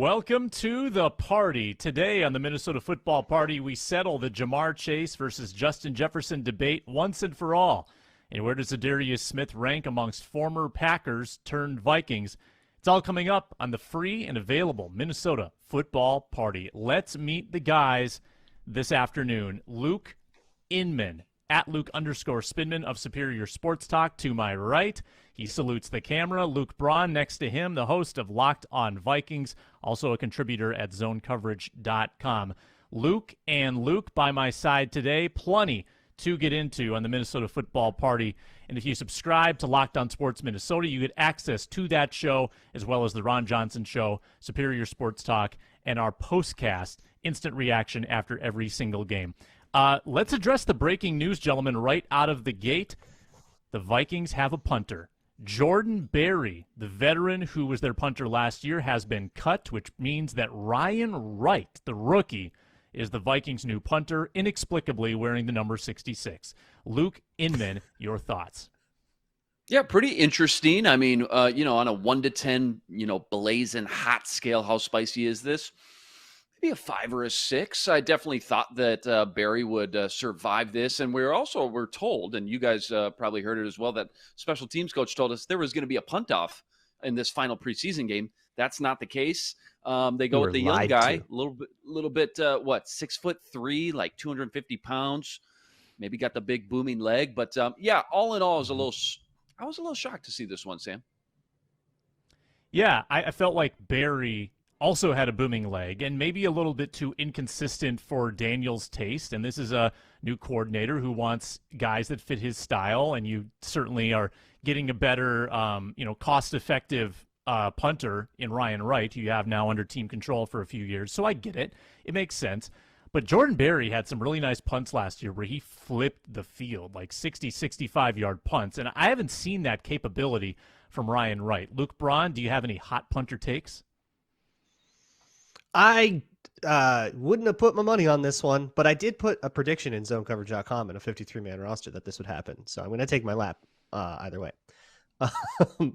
Welcome to the party. Today on the Minnesota Football Party, we settle the Jamar Chase versus Justin Jefferson debate once and for all. And where does Za'Darius Smith rank amongst former Packers-Turned-Vikings? It's all coming up on the free and available Minnesota Football Party. Let's meet the guys this afternoon. Luke Inman, at Luke_Spinman of Superior Sports Talk to my right. He salutes the camera. Luke Braun next to him, the host of Locked on Vikings, also a contributor at zonecoverage.com. Luke and Luke by my side today. Plenty to get into on the Minnesota Football Party. And if you subscribe to Locked on Sports Minnesota, you get access to that show as well as the Ron Johnson Show, Superior Sports Talk, and our postcast, instant reaction after every single game. Let's address the breaking news, gentlemen, right out of the gate. The Vikings have a punter. Jordan Berry, the veteran who was their punter last year, has been cut, which means that Ryan Wright, the rookie, is the Vikings' new punter, inexplicably wearing the number 66. Luke Inman, your thoughts? Yeah, pretty interesting. I mean, on a 1 to 10, blazing hot scale, how spicy is this? Maybe a 5 or a 6. I definitely thought that Barry would survive this. And we're told, and you guys probably heard it as well, that special teams coach told us there was going to be a punt off in this final preseason game. That's not the case. They go with the young guy, a little bit, 6'3", like 250 pounds, maybe got the big booming leg. But all in all, I was a little shocked to see this one, Sam. Yeah, I felt like Barry also had a booming leg and maybe a little bit too inconsistent for Daniel's taste. And this is a new coordinator who wants guys that fit his style. And you certainly are getting a better, cost-effective punter in Ryan Wright, who you have now under team control for a few years. So I get it. It makes sense. But Jordan Berry had some really nice punts last year where he flipped the field, like 60, 65-yard punts. And I haven't seen that capability from Ryan Wright. Luke Braun, do you have any hot punter takes? I wouldn't have put my money on this one, but I did put a prediction in zonecoverage.com in a 53-man roster that this would happen. So I'm going to take my lap either way.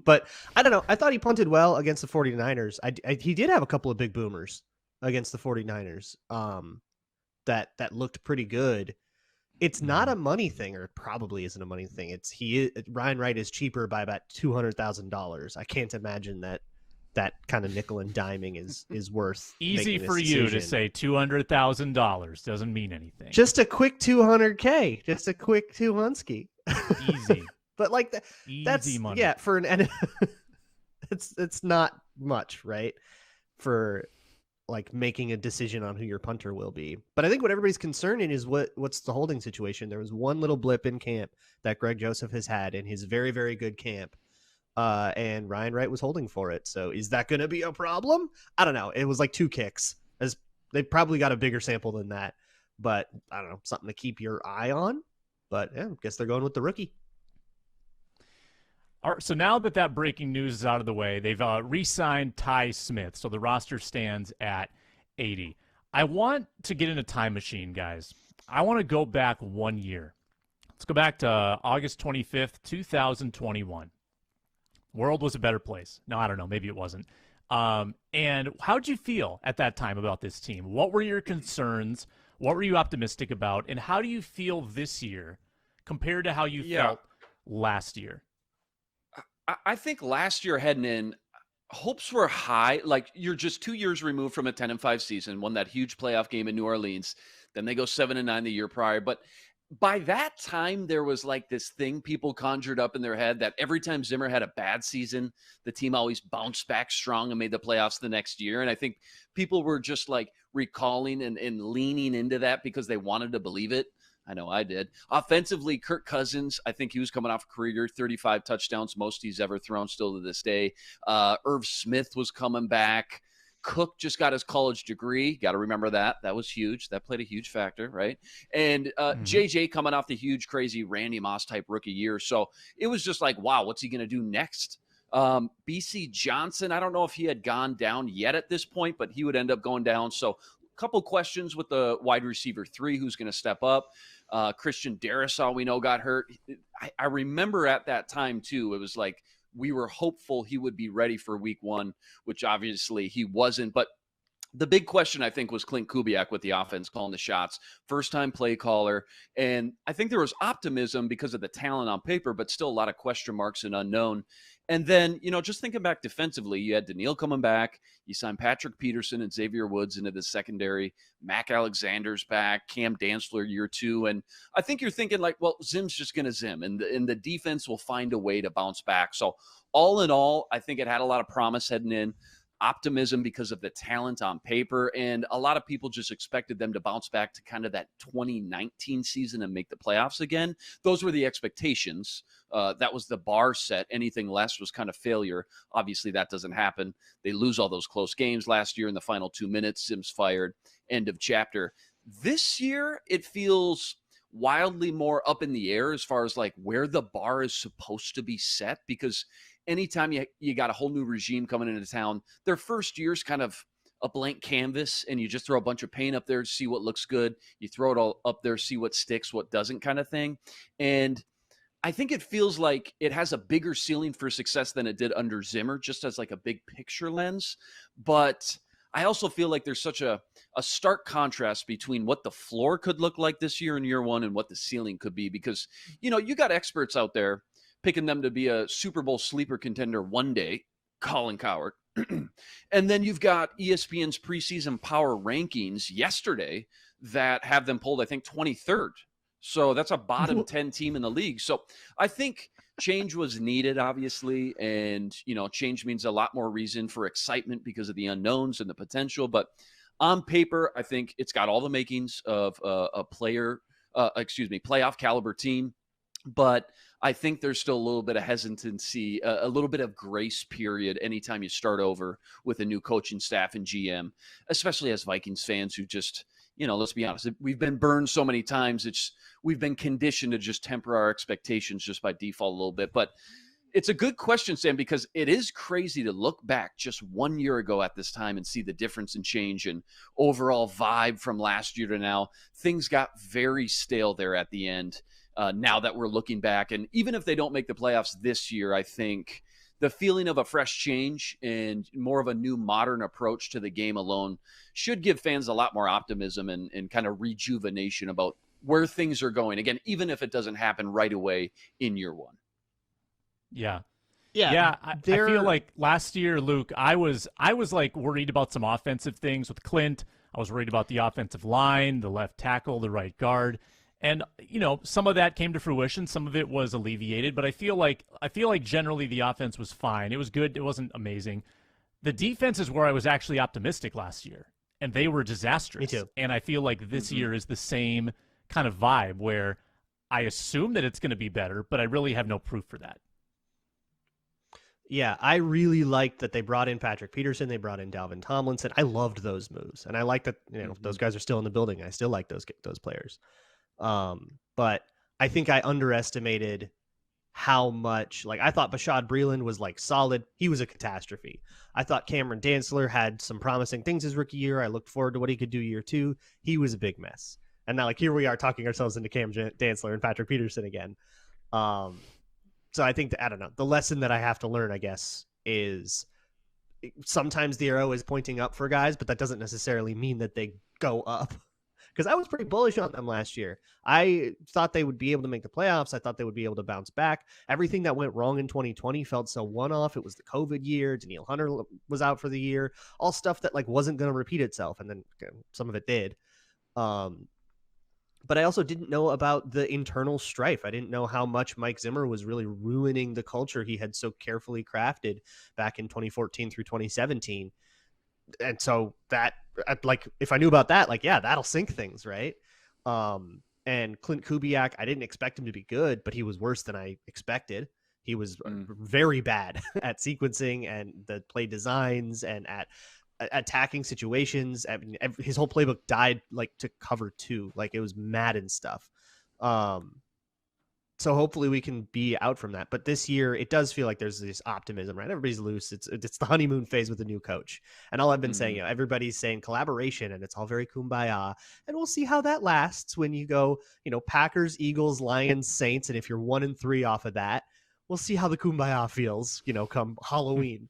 But I don't know. I thought he punted well against the 49ers. He did have a couple of big boomers against the 49ers that looked pretty good. It's not a money thing, or it probably isn't a money thing. Ryan Wright is cheaper by about $200,000. I can't imagine that kind of nickel and diming is worth easy for you to say. $200,000 doesn't mean anything. Just a quick $200K, just a quick $200K. Easy. But like that's easy money. Yeah, for an it's not much, right? For like making a decision on who your punter will be. But I think what everybody's concerned in is what's the holding situation. There was one little blip in camp that Greg Joseph has had in his very, very good camp. And Ryan Wright was holding for it. So is that going to be a problem? I don't know. It was like 2 kicks. They probably got a bigger sample than that. But I don't know, something to keep your eye on. But yeah, I guess they're going with the rookie. All right, so now that breaking news is out of the way, they've re-signed Ty Smith. So the roster stands at 80. I want to get in a time machine, guys. I want to go back 1 year. Let's go back to August 25th, 2021. World was a better place. No, I don't know. Maybe it wasn't. And how'd you feel at that time about this team? What were your concerns? What were you optimistic about? And how do you feel this year compared to how you felt last year? I think last year heading in, hopes were high. Like, you're just 2 years removed from a 10-5 season, won that huge playoff game in New Orleans. Then they go 7-9 the year prior. But by that time, there was like this thing people conjured up in their head that every time Zimmer had a bad season, the team always bounced back strong and made the playoffs the next year. And I think people were just like recalling and leaning into that because they wanted to believe it. I know I did. Offensively, Kirk Cousins, I think he was coming off a career 35 touchdowns, most he's ever thrown still to this day. Irv Smith was coming back. Cook just got his college degree. Got to remember that. That was huge. That played a huge factor, right? And JJ coming off the huge, crazy Randy Moss type rookie year. So it was just like, wow, what's he going to do next? BC Johnson, I don't know if he had gone down yet at this point, but he would end up going down. So a couple questions with the wide receiver 3, who's going to step up. Christian Darrisaw, we know, got hurt. I remember at that time, too, it was like we were hopeful he would be ready for week 1, which obviously he wasn't. But the big question, I think, was Clint Kubiak with the offense calling the shots, first-time play caller. And I think there was optimism because of the talent on paper, but still a lot of question marks and unknown. And then, just thinking back defensively, you had Daniil coming back. You signed Patrick Peterson and Xavier Woods into the secondary. Mac Alexander's back. Cam Dantzler year 2. And I think you're thinking like, well, Zim's just going to Zim. And the defense will find a way to bounce back. So all in all, I think it had a lot of promise heading in. Optimism because of the talent on paper, and a lot of people just expected them to bounce back to kind of that 2019 season and make the playoffs again. Those were the expectations. That was the bar set. Anything less was kind of failure. Obviously, that doesn't happen. They lose all those close games last year in the final 2 minutes. Sim's fired. End of chapter. This year, it feels wildly more up in the air as far as like where the bar is supposed to be set, because anytime you got a whole new regime coming into town, their first year's kind of a blank canvas, and you just throw a bunch of paint up there to see what looks good. You throw it all up there, see what sticks, what doesn't, kind of thing. And I think it feels like it has a bigger ceiling for success than it did under Zimmer, just as like a big picture lens. But I also feel like there's such a stark contrast between what the floor could look like this year in year 1 and what the ceiling could be, because, you got experts out there picking them to be a Super Bowl sleeper contender one day, Colin Cowherd. And then you've got ESPN's preseason power rankings yesterday that have them pulled, I think, 23rd. So that's a bottom 10 team in the league. So I think change was needed, obviously. And, change means a lot more reason for excitement because of the unknowns and the potential. But on paper, I think it's got all the makings of a playoff caliber team. But I think there's still a little bit of hesitancy, a little bit of grace period anytime you start over with a new coaching staff and GM, especially as Vikings fans who just, let's be honest, we've been burned so many times. We've been conditioned to just temper our expectations just by default a little bit. But it's a good question, Sam, because it is crazy to look back just 1 year ago at this time and see the difference in change and overall vibe from last year to now. Things got very stale there at the end. Now that we're looking back, and even if they don't make the playoffs this year, I think the feeling of a fresh change and more of a new modern approach to the game alone should give fans a lot more optimism and kind of rejuvenation about where things are going. Again, even if it doesn't happen right away in year 1. Yeah. I There- feel like last year, Luke, I was like worried about some offensive things with Clint. I was worried about the offensive line, the left tackle, the right guard. And, some of that came to fruition. Some of it was alleviated, but I feel like generally the offense was fine. It was good. It wasn't amazing. The defense is where I was actually optimistic last year, and they were disastrous. Me too. And I feel like this year is the same kind of vibe where I assume that it's going to be better, but I really have no proof for that. Yeah, I really liked that they brought in Patrick Peterson. They brought in Dalvin Tomlinson. I loved those moves, and I like that those guys are still in the building. I still like those players. But I think I underestimated how much, like, I thought Bashaud Breeland was like solid. He was a catastrophe. I thought Cameron Dantzler had some promising things his rookie year. I looked forward to what he could do year 2. He was a big mess. And now, like, here we are talking ourselves into Cam Dantzler and Patrick Peterson again. So I think I don't know. The lesson that I have to learn, I guess, is sometimes the arrow is pointing up for guys, but that doesn't necessarily mean that they go up. Because I was pretty bullish on them last year. I thought they would be able to make the playoffs. I thought they would be able to bounce back. Everything that went wrong in 2020 felt so one-off. It was the COVID year. Daniil Hunter was out for the year. All stuff that like wasn't going to repeat itself, and then some of it did. But I also didn't know about the internal strife. I didn't know how much Mike Zimmer was really ruining the culture he had so carefully crafted back in 2014 through 2017. And so that, like, if I knew about that, like, yeah, that'll sink things, right? And Clint Kubiak, I didn't expect him to be good, but he was worse than I expected. He was very bad at sequencing and the play designs and at attacking situations. I mean, his whole playbook died like to cover 2. Like, it was Madden stuff. So hopefully we can be out from that. But this year, it does feel like there's this optimism, right? Everybody's loose. It's the honeymoon phase with the new coach. And all I've been saying, everybody's saying collaboration, and it's all very kumbaya. And we'll see how that lasts when you go, Packers, Eagles, Lions, Saints. And if you're 1-3 off of that, we'll see how the kumbaya feels, come Halloween.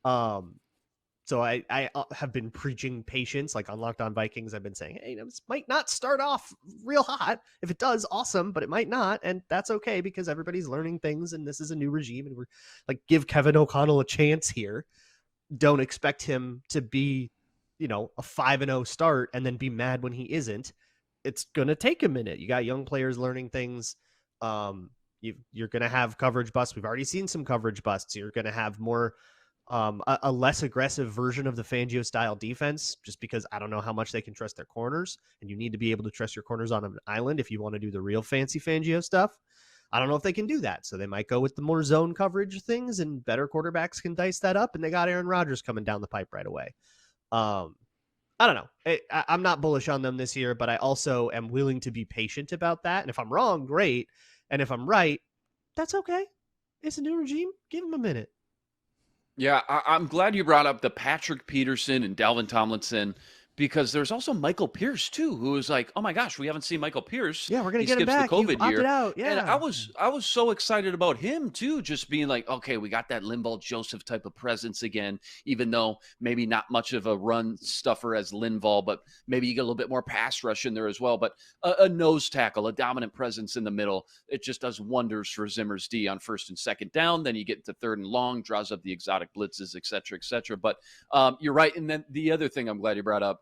So I have been preaching patience, like on Locked On Vikings. I've been saying, hey, this might not start off real hot. If it does, awesome, but it might not, and that's okay because everybody's learning things, and this is a new regime, and we're like, give Kevin O'Connell a chance here. Don't expect him to be, a 5-0 start and then be mad when he isn't. It's gonna take a minute. You got young players learning things. You're gonna have coverage busts. We've already seen some coverage busts. You're gonna have more. A less aggressive version of the Fangio style defense, just because I don't know how much they can trust their corners, and you need to be able to trust your corners on an island if you want to do the real fancy Fangio stuff. I don't know if they can do that, so they might go with the more zone coverage things, and better quarterbacks can dice that up, and they got Aaron Rodgers coming down the pipe right away. I don't know. I'm not bullish on them this year, but I also am willing to be patient about that, and if I'm wrong, great, and if I'm right, that's okay. It's a new regime. Give them a minute. Yeah, I'm glad you brought up the Patrick Peterson and Dalvin Tomlinson, because there's also Michael Pierce too, who is like, oh my gosh, we haven't seen Michael Pierce. Yeah, we're gonna get him back. The COVID year. Out. Yeah, and I was so excited about him too, just being like, okay, we got that Linval Joseph type of presence again, even though maybe not much of a run stuffer as Linval, but maybe you get a little bit more pass rush in there as well. But a nose tackle, a dominant presence in the middle, it just does wonders for Zimmer's D on first and second down. Then you get to third and long, draws up the exotic blitzes, et cetera, et cetera. But you're right. And then the other thing I'm glad you brought up,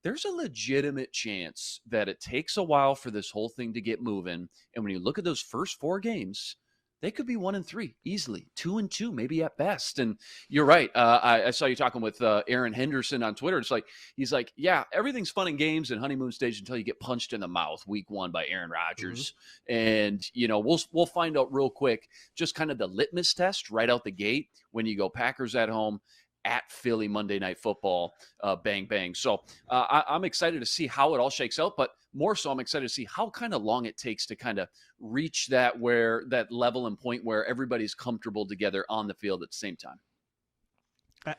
there's a legitimate chance that it takes a while for this whole thing to get moving. And when you look at those first 4 games, they could be 1-3 easily, 2-2, maybe at best. And you're right. I saw you talking with Aaron Henderson on Twitter. It's like, he's like, yeah, everything's fun and games and honeymoon stage until you get punched in the mouth week 1 by Aaron Rodgers. Mm-hmm. And, we'll find out real quick, just kind of the litmus test right out the gate when you go Packers at home, at Philly Monday Night Football, bang, bang. So I'm excited to see how it all shakes out, but more so I'm excited to see how kind of long it takes to kind of reach that level and point where everybody's comfortable together on the field at the same time.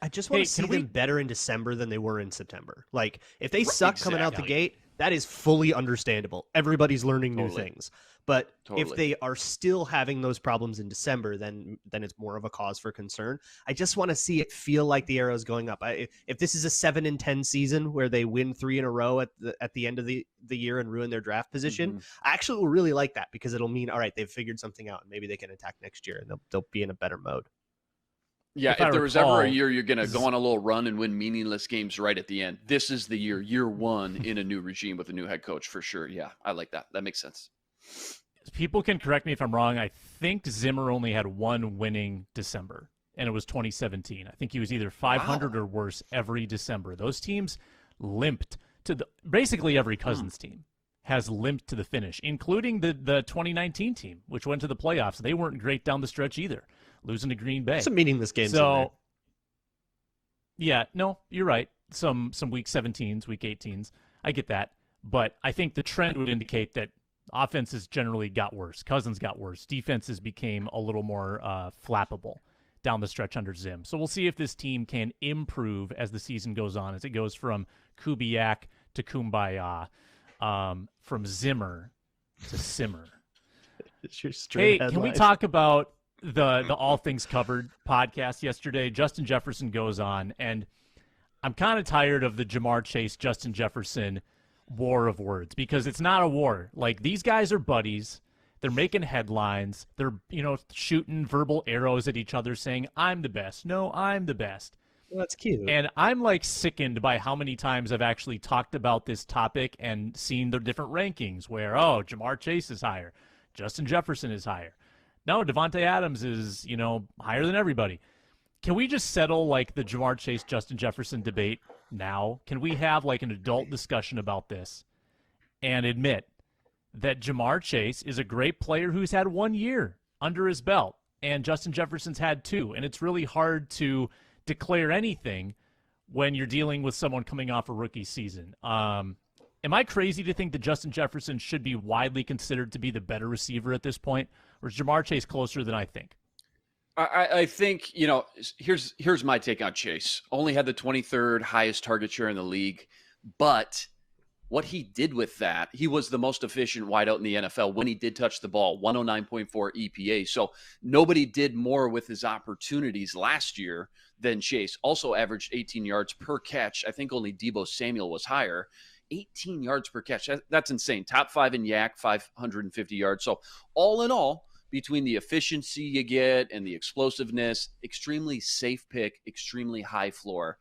I just want to see them better in December than they were in September. Like, if they suck coming out the gate, that is fully understandable. Everybody's learning new things. But if they are still having those problems in December, then it's more of a cause for concern. I just want to see it feel like the arrow is going up. If this is a 7-10 season where they win 3 in a row at the end of the year and ruin their draft position, I actually will really like that, because it'll mean, all right, they've figured something out and maybe they can attack next year and they'll be in a better mode. Yeah, if there was ever a year you're going to go on a little run and win meaningless games right at the end, this is the year 1 in a new regime with a new head coach for sure. Yeah, I like that. That makes sense. People can correct me if I'm wrong. I think Zimmer only had 1 winning December, and it was 2017. I think he was either 500 or worse every December. Those teams limped to basically every Cousins team has limped to the finish, including the 2019 team, which went to the playoffs. They weren't great down the stretch either, losing to Green Bay. Some meaningless games. So, yeah, no, you're right. Some week 17s, week 18s. I get that. But I think the trend would indicate that offenses generally got worse. Cousins got worse. Defenses became a little more flappable down the stretch under Zim. So we'll see if this team can improve as the season goes on, as it goes from Kubiak to Kumbaya, from Zimmer to Simmer. Hey, can we talk about the All Things Covered podcast yesterday? Justin Jefferson goes on, and I'm kind of tired of the Jamar Chase, Justin Jefferson war of words, because it's not a war. Like, these guys are buddies. They're making headlines. They're, shooting verbal arrows at each other saying, I'm the best. No, I'm the best. Well, that's cute. And I'm like sickened by how many times I've actually talked about this topic and seen the different rankings where, Jamar Chase is higher. Justin Jefferson is higher. No, Devontae Adams is, higher than everybody. Can we just settle like the Jamar Chase, Justin Jefferson debate now? Can we have like an adult discussion about this and admit that Jamar Chase is a great player who's had 1 year under his belt and Justin Jefferson's had 2, and it's really hard to declare anything when you're dealing with someone coming off a rookie season. Am I crazy to think that Justin Jefferson should be widely considered to be the better receiver at this point, or is Jamar Chase closer than I think? I think, here's my take on Chase. Only had the 23rd highest target share in the league, but what he did with that, he was the most efficient wideout in the NFL when he did touch the ball, 109.4 EPA. So nobody did more with his opportunities last year than Chase. Also averaged 18 yards per catch. I think only Deebo Samuel was higher. 18 yards per catch. That's insane. Top 5 in YAC, 550 yards. So all in all, between the efficiency you get and the explosiveness, extremely safe pick, extremely high floor.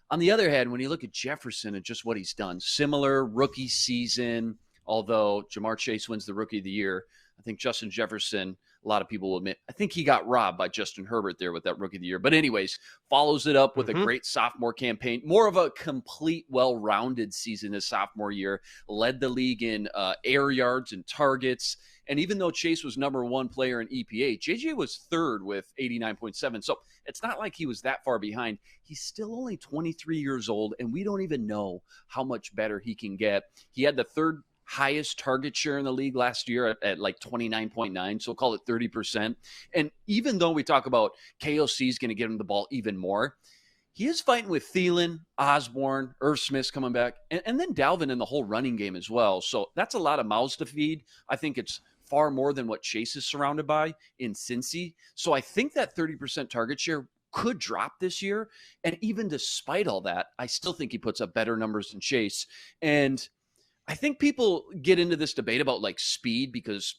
On the other hand, when you look at Jefferson and just what he's done, similar rookie season, although Jamar Chase wins the Rookie of the Year, I think Justin Jefferson, a lot of people will admit, I think he got robbed by Justin Herbert there with that Rookie of the Year. But anyways, follows it up with a great sophomore campaign, more of a complete, well-rounded season his sophomore year, led the league in air yards and targets. And even though Chase was number 1 player in EPA, JJ was 3rd with 89.7. So it's not like he was that far behind. He's still only 23 years old, and we don't even know how much better he can get. He had the 3rd highest target share in the league last year at like 29.9, so call it 30%. And even though we talk about KOC is going to get him the ball even more, he is fighting with Thielen, Osborne, Irv Smith's coming back, and then Dalvin in the whole running game as well. So that's a lot of mouths to feed. I think it's far more than what Chase is surrounded by in Cincy. So I think that 30% target share could drop this year. And even despite all that, I still think he puts up better numbers than Chase. And I think people get into this debate about like speed because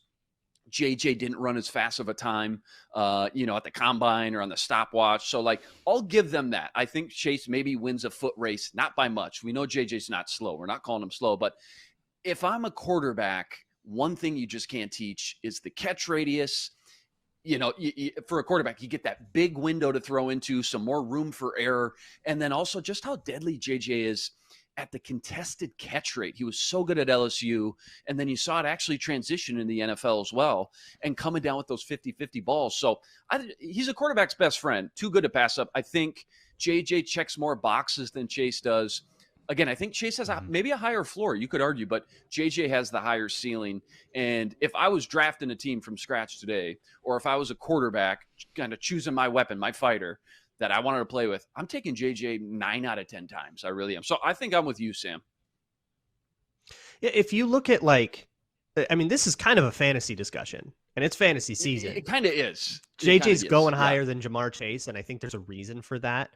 JJ didn't run as fast of a time, at the combine or on the stopwatch. So like, I'll give them that. I think Chase maybe wins a foot race, not by much. We know JJ's not slow. We're not calling him slow, but if I'm a quarterback, one thing you just can't teach is the catch radius. For a quarterback, you get that big window to throw into, some more room for error, and then also just how deadly JJ is at the contested catch rate. He was so good at LSU, and then you saw it actually transition in the NFL as well, and coming down with those 50-50 balls. So he's a quarterback's best friend, too good to pass up. I think JJ checks more boxes than Chase does. Again, I think Chase has maybe a higher floor, you could argue, but JJ has the higher ceiling. And if I was drafting a team from scratch today, or if I was a quarterback kind of choosing my weapon, my fighter that I wanted to play with, I'm taking JJ 9 out of 10 times. I really am. So I think I'm with you, Sam. Yeah, if you look at this is kind of a fantasy discussion, and it's fantasy season. It kind of is. JJ's going higher than Jamar Chase, and I think there's a reason for that.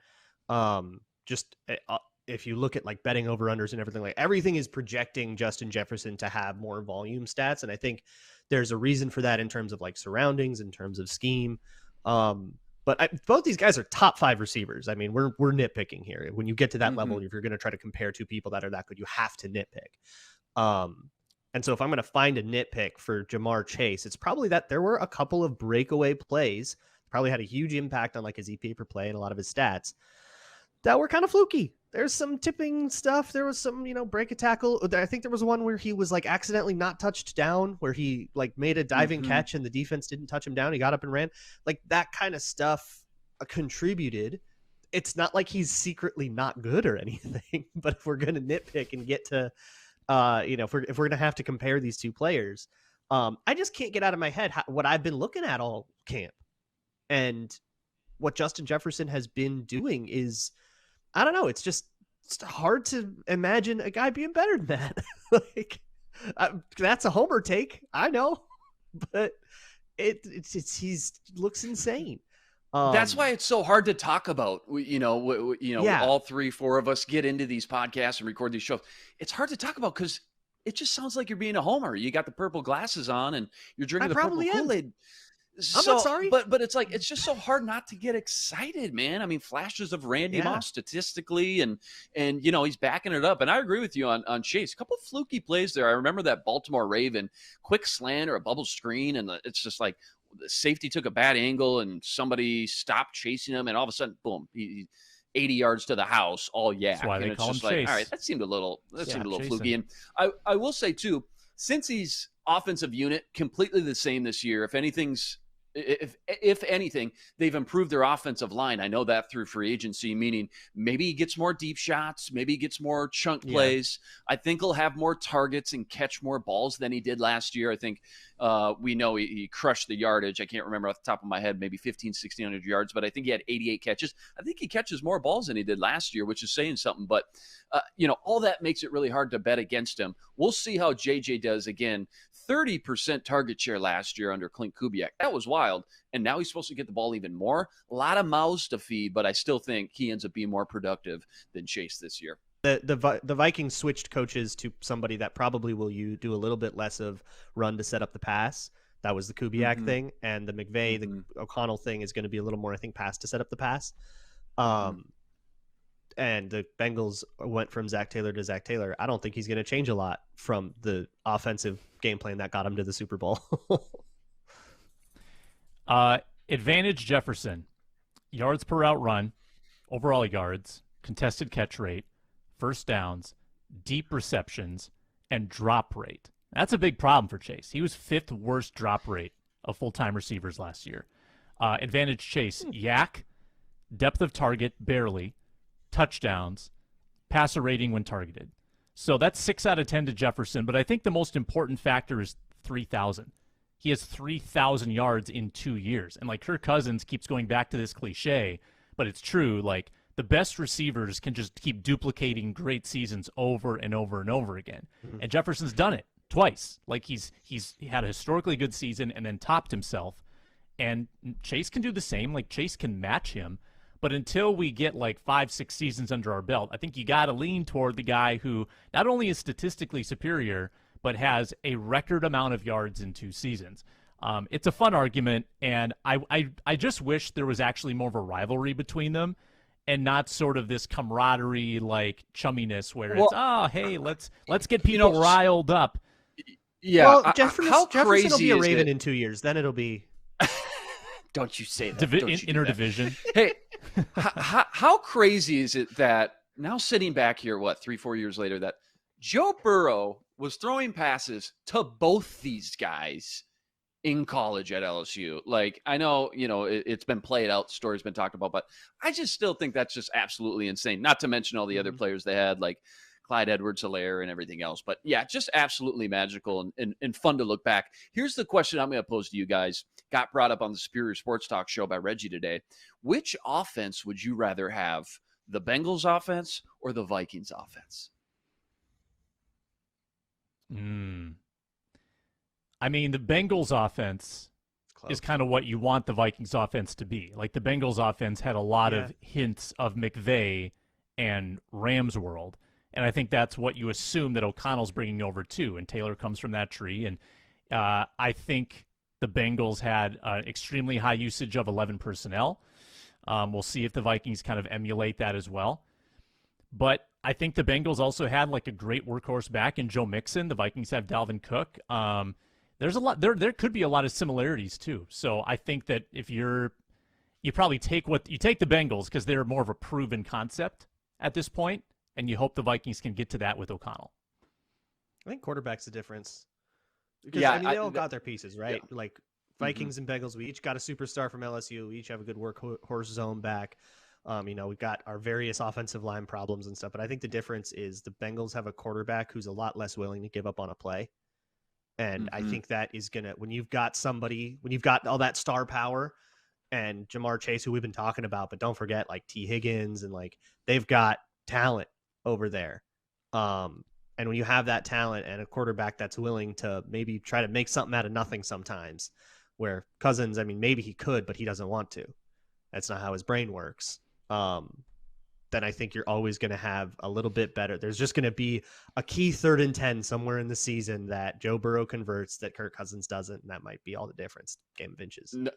If you look at like betting over-unders and everything, like everything is projecting Justin Jefferson to have more volume stats. And I think there's a reason for that in terms of like surroundings, in terms of scheme. But both these guys are top 5 receivers. I mean, we're nitpicking here. When you get to that level, if you're going to try to compare 2 people that are that good, you have to nitpick. And so if I'm going to find a nitpick for Jamar Chase, it's probably that there were a couple of breakaway plays, probably had a huge impact on like his EPA per play and a lot of his stats that were kind of fluky. There's some tipping stuff. There was some, break a tackle. I think there was one where he was like accidentally not touched down, where he like made a diving catch and the defense didn't touch him down. He got up and ran. Like that kind of stuff contributed. It's not like he's secretly not good or anything, but if we're going to nitpick and get to, if we're going to have to compare these 2 players, I just can't get out of my head what I've been looking at all camp. And what Justin Jefferson has been doing is, I don't know. It's hard to imagine a guy being better than that. That's a homer take, I know, but he looks insane. That's why it's so hard to talk about. All 3-4 of us get into these podcasts and record these shows. It's hard to talk about because it just sounds like you're being a homer. You got the purple glasses on and you're drinking the purple Kool-Aid. I'm not sorry. But it's like, it's just so hard not to get excited, man. I mean, flashes of Randy Moss statistically, and he's backing it up. And I agree with you on Chase. A couple of fluky plays there. I remember that Baltimore Raven quick slant or a bubble screen, and it's just like the safety took a bad angle and somebody stopped chasing him, and all of a sudden, boom, he 80 yards to the house, all That's why they call him Chase. All right, that seemed a little fluky. And I will say too, since he's offensive unit completely the same this year, if anything's If anything, they've improved their offensive line. I know that through free agency, meaning maybe he gets more deep shots, maybe he gets more chunk plays. I think he'll have more targets and catch more balls than he did last year. I think we know he crushed the yardage. I can't remember off the top of my head, maybe 1,600 yards, but I think he had 88 catches. I think he catches more balls than he did last year, which is saying something. But, all that makes it really hard to bet against him. We'll see how JJ does again. 30% target share last year under Clint Kubiak. That was wild. And now he's supposed to get the ball even more. A lot of mouths to feed, but I still think he ends up being more productive than Chase this year. The Vikings switched coaches to somebody that probably will do a little bit less of run to set up the pass. That was the Kubiak thing. And the McVay, the O'Connell thing is going to be a little more, I think, pass to set up the pass. And the Bengals went from Zach Taylor to Zach Taylor. I don't think he's going to change a lot from the offensive game plan that got him to the Super Bowl. Advantage Jefferson. Yards per route run, overall yards, contested catch rate, first downs, deep receptions, and drop rate. That's a big problem for Chase. He was 5th worst drop rate of full-time receivers last year. Advantage Chase, yak, depth of target, barely, touchdowns, passer rating when targeted. So that's 6 out of 10 to Jefferson, but I think the most important factor is 3,000. He has 3,000 yards in 2 years. And like Kirk Cousins keeps going back to this cliche, but it's true. Like the best receivers can just keep duplicating great seasons over and over and over again. And Jefferson's done it twice. Like he's had a historically good season and then topped himself. And Chase can do the same. Like Chase can match him. But until we get like 5-6 seasons under our belt, I think you got to lean toward the guy who not only is statistically superior, but has a record amount of yards in 2 seasons. It's a fun argument, and I just wish there was actually more of a rivalry between them and not sort of this camaraderie, like chumminess where hey, let's get people riled up. Yeah. Well, Jefferson will be a Raven in 2 years. Then it'll be... Don't you say that. Interdivision. Hey, how crazy is it that now sitting back here, 3-4 years later, that Joe Burrow was throwing passes to both these guys in college at LSU? Like, I know, it's been played out, stories been talked about, but I just still think that's just absolutely insane. Not to mention all the other players they had, like Clyde Edwards-Helaire and everything else. But yeah, just absolutely magical and fun to look back. Here's the question I'm going to pose to you guys. Got brought up on the Superior Sports Talk show by Reggie today. Which offense would you rather have, the Bengals offense or the Vikings offense? I mean, the Bengals offense is kind of what you want the Vikings offense to be. Like the Bengals offense had a lot of hints of McVay and Rams world. And I think that's what you assume that O'Connell's bringing over too. And Taylor comes from that tree. And I think the Bengals had extremely high usage of 11 personnel. We'll see if the Vikings kind of emulate that as well. But I think the Bengals also had like a great workhorse back in Joe Mixon. The Vikings have Dalvin Cook. There's a lot there could be a lot of similarities too. So I think that if you probably take the Bengals because they're more of a proven concept at this point, and you hope the Vikings can get to that with O'Connell. I think quarterback's the difference. Because, they all got their pieces, right? Yeah. Like Vikings and Bengals, we each got a superstar from LSU. We each have a good workhorse zone back. We've got our various offensive line problems and stuff. But I think the difference is the Bengals have a quarterback who's a lot less willing to give up on a play. And I think that is going to, when you've got all that star power and Jamar Chase, who we've been talking about, but don't forget like T. Higgins and like they've got talent over there. And when you have that talent and a quarterback that's willing to maybe try to make something out of nothing sometimes, where Cousins, I mean, maybe he could, but he doesn't want to. That's not how his brain works. Then I think you're always going to have a little bit better. There's just going to be a key 3rd and 10 somewhere in the season that Joe Burrow converts that Kirk Cousins doesn't, and that might be all the difference. Game of inches. No,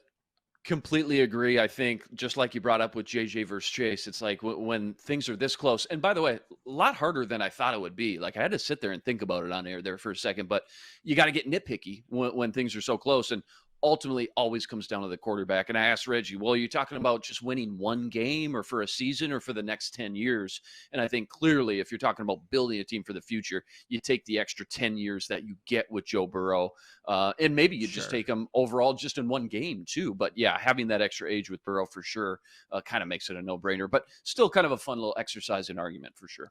completely agree. I think just like you brought up with JJ versus Chase, it's like when things are this close. And by the way, a lot harder than I thought it would be. Like I had to sit there and think about it on air there for a second, but you got to get nitpicky when things are so close. And ultimately always comes down to the quarterback. And I asked Reggie, well, are you talking about just winning one game or for a season or for the next 10 years? And I think clearly if you're talking about building a team for the future, you take the extra 10 years that you get with Joe Burrow. And maybe you just take him overall just in one game too. But yeah, having that extra age with Burrow for sure kind of makes it a no-brainer, but still kind of a fun little exercise in argument for sure.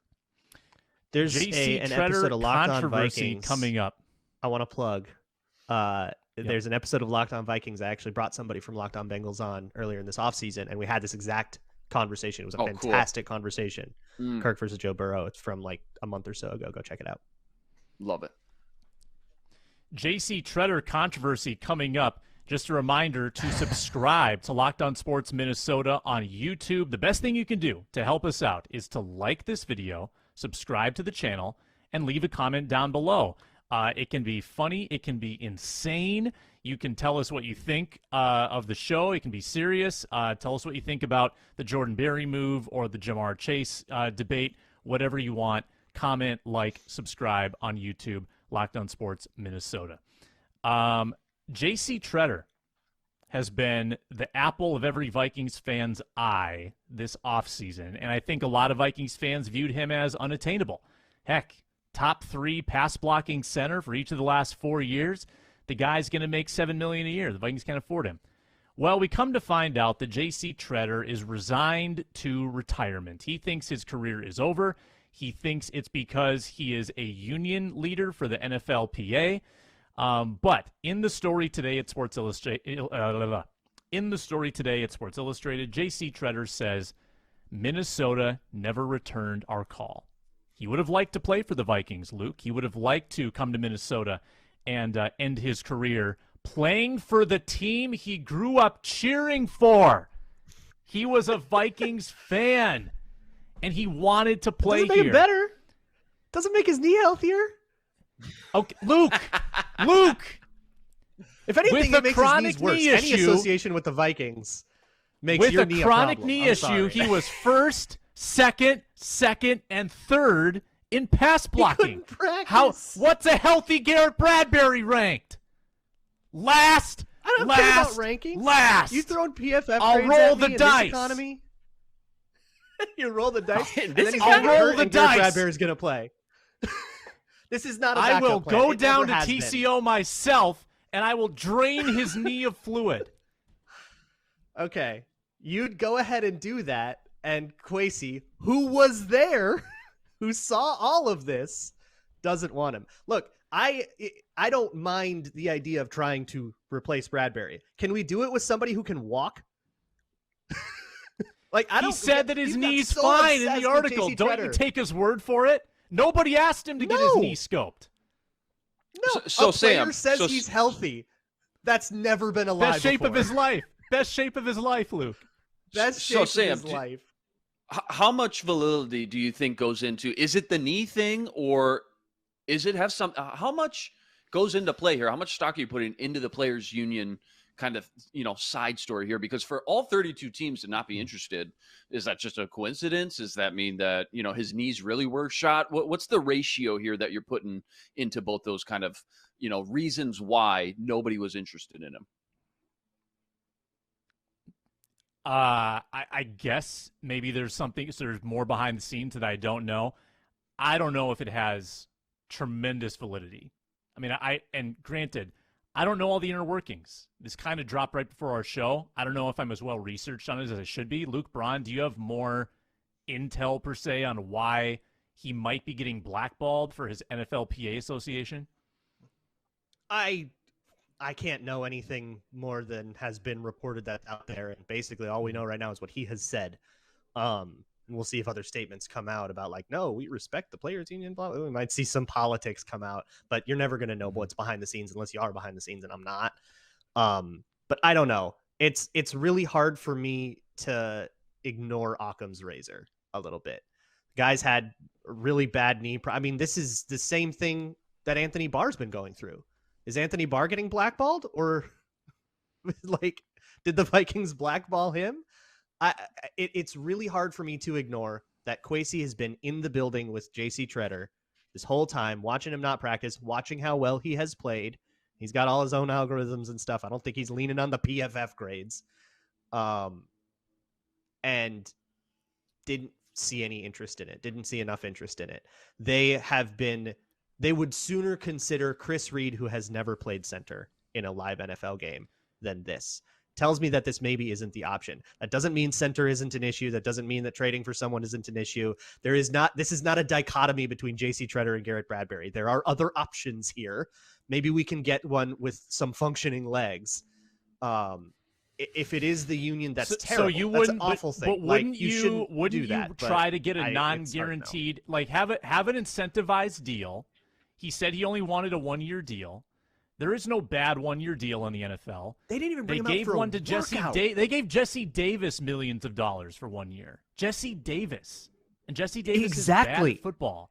There's an episode of Locked On Vikings coming up. I want to plug. There's an episode of Locked On Vikings. I actually brought somebody from Locked On Bengals on earlier in this offseason, and we had this exact conversation. It was a fantastic conversation. Kirk versus Joe Burrow. It's from like a month or so ago. Go check it out. Love it. JC Tretter controversy coming up. Just a reminder to subscribe to Locked On Sports Minnesota on YouTube. The best thing you can do to help us out is to like this video, subscribe to the channel, and leave a comment down below. It can be funny. It can be insane. You can tell us what you think of the show. It can be serious. Tell us what you think about the Jordan Berry move or the Jamar Chase debate. Whatever you want. Comment, like, subscribe on YouTube. Locked On Sports Minnesota. JC Tretter has been the apple of every Vikings fan's eye this offseason, and I think a lot of Vikings fans viewed him as unattainable. Heck, top 3 pass-blocking center for each of the last 4 years. The guy's going to make $7 million a year. The Vikings can't afford him. Well, we come to find out that J.C. Tretter is resigned to retirement. He thinks his career is over. He thinks it's because he is a union leader for the NFLPA. But in the story today at Sports Illustrated, J.C. Tretter says Minnesota never returned our call. He would have liked to play for the Vikings, Luke. He would have liked to come to Minnesota and end his career playing for the team he grew up cheering for. He was a Vikings fan, and he wanted to play here. Doesn't make it better. Doesn't make his knee healthier. Okay, Luke. If anything, it makes his knees worse. Any association with the Vikings makes your knee a problem. With a chronic knee issue, he was first, second, and third in pass blocking. What's a healthy Garrett Bradbury ranked? Last. I don't care about rankings. Last. You throwing PFF I'll grades roll at me the in dice. This economy? You roll the dice. I'll roll the dice. Garrett Bradbury's going to play. This is not a backup I will plan. go down to TCO myself, and I will drain his knee of fluid. Okay. You'd go ahead and do that, and Kwesi, who was there, who saw all of this, doesn't want him. Look, I don't mind the idea of trying to replace Bradbury. Can we do it with somebody who can walk? He said that his knee's fine in the article. Don't you take his word for it? Nobody asked him to get his knee scoped. No, a player says he's healthy. That's never been alive Best shape before. of his life. Best shape of his life, Luke. Best shape of his life. How much validity do you think goes into? Is it the knee thing, or is it have some? How much goes into play here? How much stock are you putting into the players' union kind of side story here? Because for all 32 teams to not be interested, is that just a coincidence? Does that mean that his knees really were shot? What's the ratio here that you're putting into both those kind of reasons why nobody was interested in him? I guess maybe there's something. So there's more behind the scenes that I don't know. I don't know if it has tremendous validity. I mean, and granted, I don't know all the inner workings. This kind of dropped right before our show. I don't know if I'm as well researched on it as I should be. Luke Braun, do you have more intel, per se, on why he might be getting blackballed for his NFLPA association? I can't know anything more than has been reported that's out there. And basically all we know right now is what he has said. And we'll see if other statements come out about no, we respect the players union. Blah, blah. We might see some politics come out, but you're never going to know what's behind the scenes unless you are behind the scenes, and I'm not. But I don't know. It's really hard for me to ignore Occam's razor a little bit. Guys had really bad knee. I mean, this is the same thing that Anthony Barr's been going through. Is Anthony Barr getting blackballed, or did the Vikings blackball him? It's really hard for me to ignore that Kwesi has been in the building with JC Tretter this whole time, watching him not practice, watching how well he has played. He's got all his own algorithms and stuff. I don't think he's leaning on the PFF grades. And didn't see any interest in it. Didn't see enough interest in it. They would sooner consider Chris Reed, who has never played center in a live NFL game, than this. Tells me that this maybe isn't the option. That doesn't mean center isn't an issue. That doesn't mean that trading for someone isn't an issue. This is not a dichotomy between JC Tretter and Garrett Bradbury. There are other options here. Maybe we can get one with some functioning legs. If it is the union, that's terrible. So that's an awful thing. But wouldn't you try to get a non-guaranteed, like have an incentivized deal? He said he only wanted a 1-year deal. There is no bad 1-year deal in the NFL. They didn't even bring him out for a workout. They gave Jesse Davis millions of dollars for 1 year. Jesse Davis. And Jesse Davis is bad at football.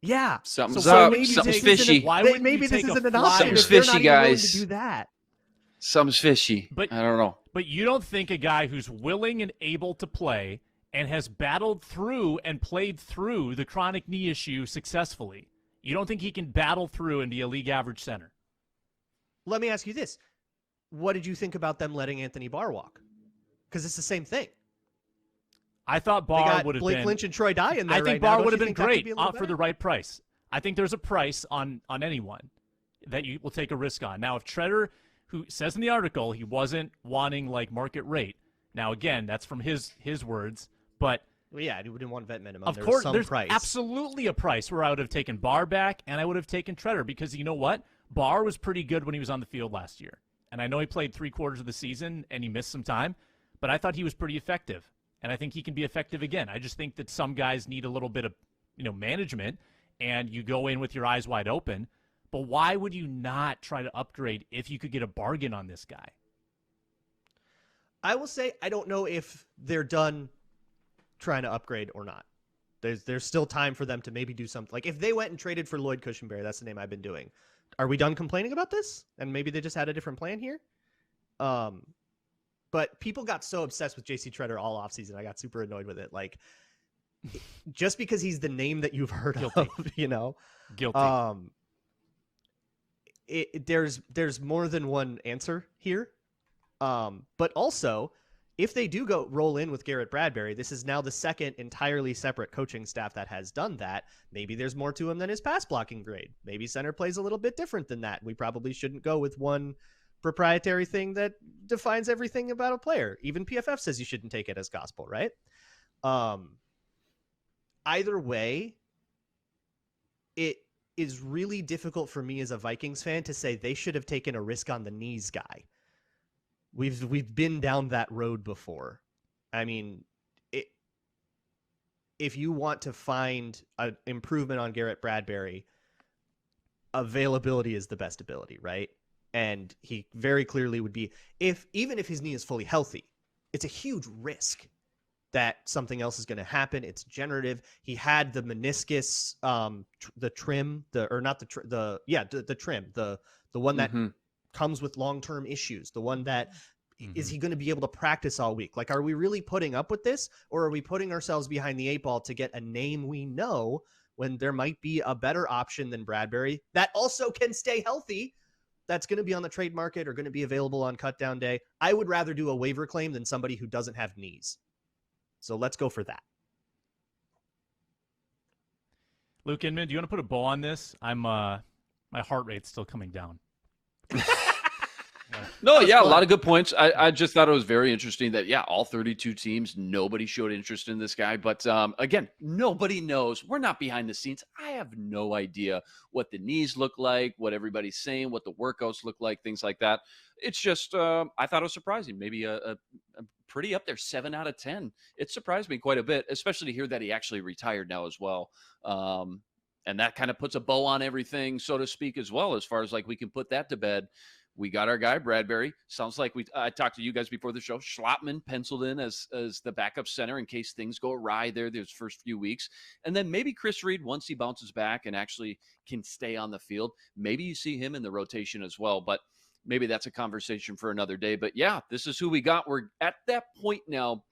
Yeah. Something's up. Something's fishy. Maybe this isn't an option. Something's fishy, guys. To do that. Something's fishy. I don't know. But you don't think a guy who's willing and able to play and has battled through and played through the chronic knee issue successfully, you don't think he can battle through and be a league average center? Let me ask you this. What did you think about them letting Anthony Barr walk? Because it's the same thing. I thought Barr would have been. Blake Lynch and Troy Dye in there. I think Barr would have been great for the right price. I think there's a price on anyone that you will take a risk on. Now, if Tretter, who says in the article he wasn't wanting like market rate. Now, again, that's from his words, but well, yeah, he didn't want vet minimum. Of course, there's absolutely a price where I would have taken Barr back and I would have taken Tretter because you know what? Barr was pretty good when he was on the field last year. And I know he played 3/4 of the season and he missed some time, but I thought he was pretty effective. And I think he can be effective again. I just think that some guys need a little bit of, management, and you go in with your eyes wide open. But why would you not try to upgrade if you could get a bargain on this guy? I will say I don't know if they're done trying to upgrade or not. There's still time for them to maybe do something. Like if they went and traded for Lloyd Cushenberry, that's the name I've been doing. Are we done complaining about this? And maybe they just had a different plan here? But people got so obsessed with JC Tretter all offseason. I got super annoyed with it. Like, just because he's the name that you've heard of, Guilty. There's more than one answer here. But also, if they do roll in with Garrett Bradbury, this is now the second entirely separate coaching staff that has done that. Maybe there's more to him than his pass blocking grade. Maybe center plays a little bit different than that. We probably shouldn't go with one proprietary thing that defines everything about a player. Even PFF says you shouldn't take it as gospel, right? Either way, it is really difficult for me as a Vikings fan to say they should have taken a risk on the knees guy. We've been down that road before. I mean, if you want to find an improvement on Garrett Bradbury, availability is the best ability, right? And he very clearly would be, even if his knee is fully healthy, it's a huge risk that something else is going to happen. It's generative. He had the meniscus, the trim, the trim, the one that comes with long-term issues, the one that is he going to be able to practice all week? Like, are we really putting up with this, or are we putting ourselves behind the 8 ball to get a name we know when there might be a better option than Bradbury that also can stay healthy, that's going to be on the trade market or going to be available on cut down day? I would rather do a waiver claim than somebody who doesn't have knees. So let's go for that. Luke Inman, do you want to put a bow on this? My heart rate's still coming down. No, yeah, a lot of good points. I just thought it was very interesting that, all 32 teams, nobody showed interest in this guy. But again, nobody knows. We're not behind the scenes. I have no idea what the knees look like, what everybody's saying, what the workouts look like, things like that. It's just, I thought it was surprising. Maybe a pretty up there, 7 out of 10. It surprised me quite a bit, especially to hear that he actually retired now as well. And that kind of puts a bow on everything, so to speak, as well, as far as like we can put that to bed. We got our guy, Bradbury. Sounds like I talked to you guys before the show. Schlotman penciled in as the backup center in case things go awry those first few weeks. And then maybe Chris Reed, once he bounces back and actually can stay on the field, maybe you see him in the rotation as well. But maybe that's a conversation for another day. But yeah, this is who we got. We're at that point now,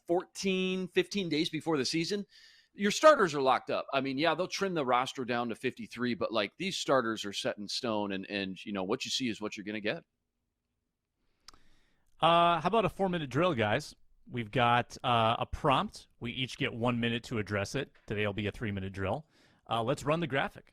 14, 15 days before the season. your starters are locked up. I mean, yeah, they'll trim the roster down to 53, but like these starters are set in stone, and what you see is what you're going to get. How about a 4-minute drill, guys? We've got a prompt. We each get 1 minute to address it. Today will be a 3-minute drill. Let's run the graphic.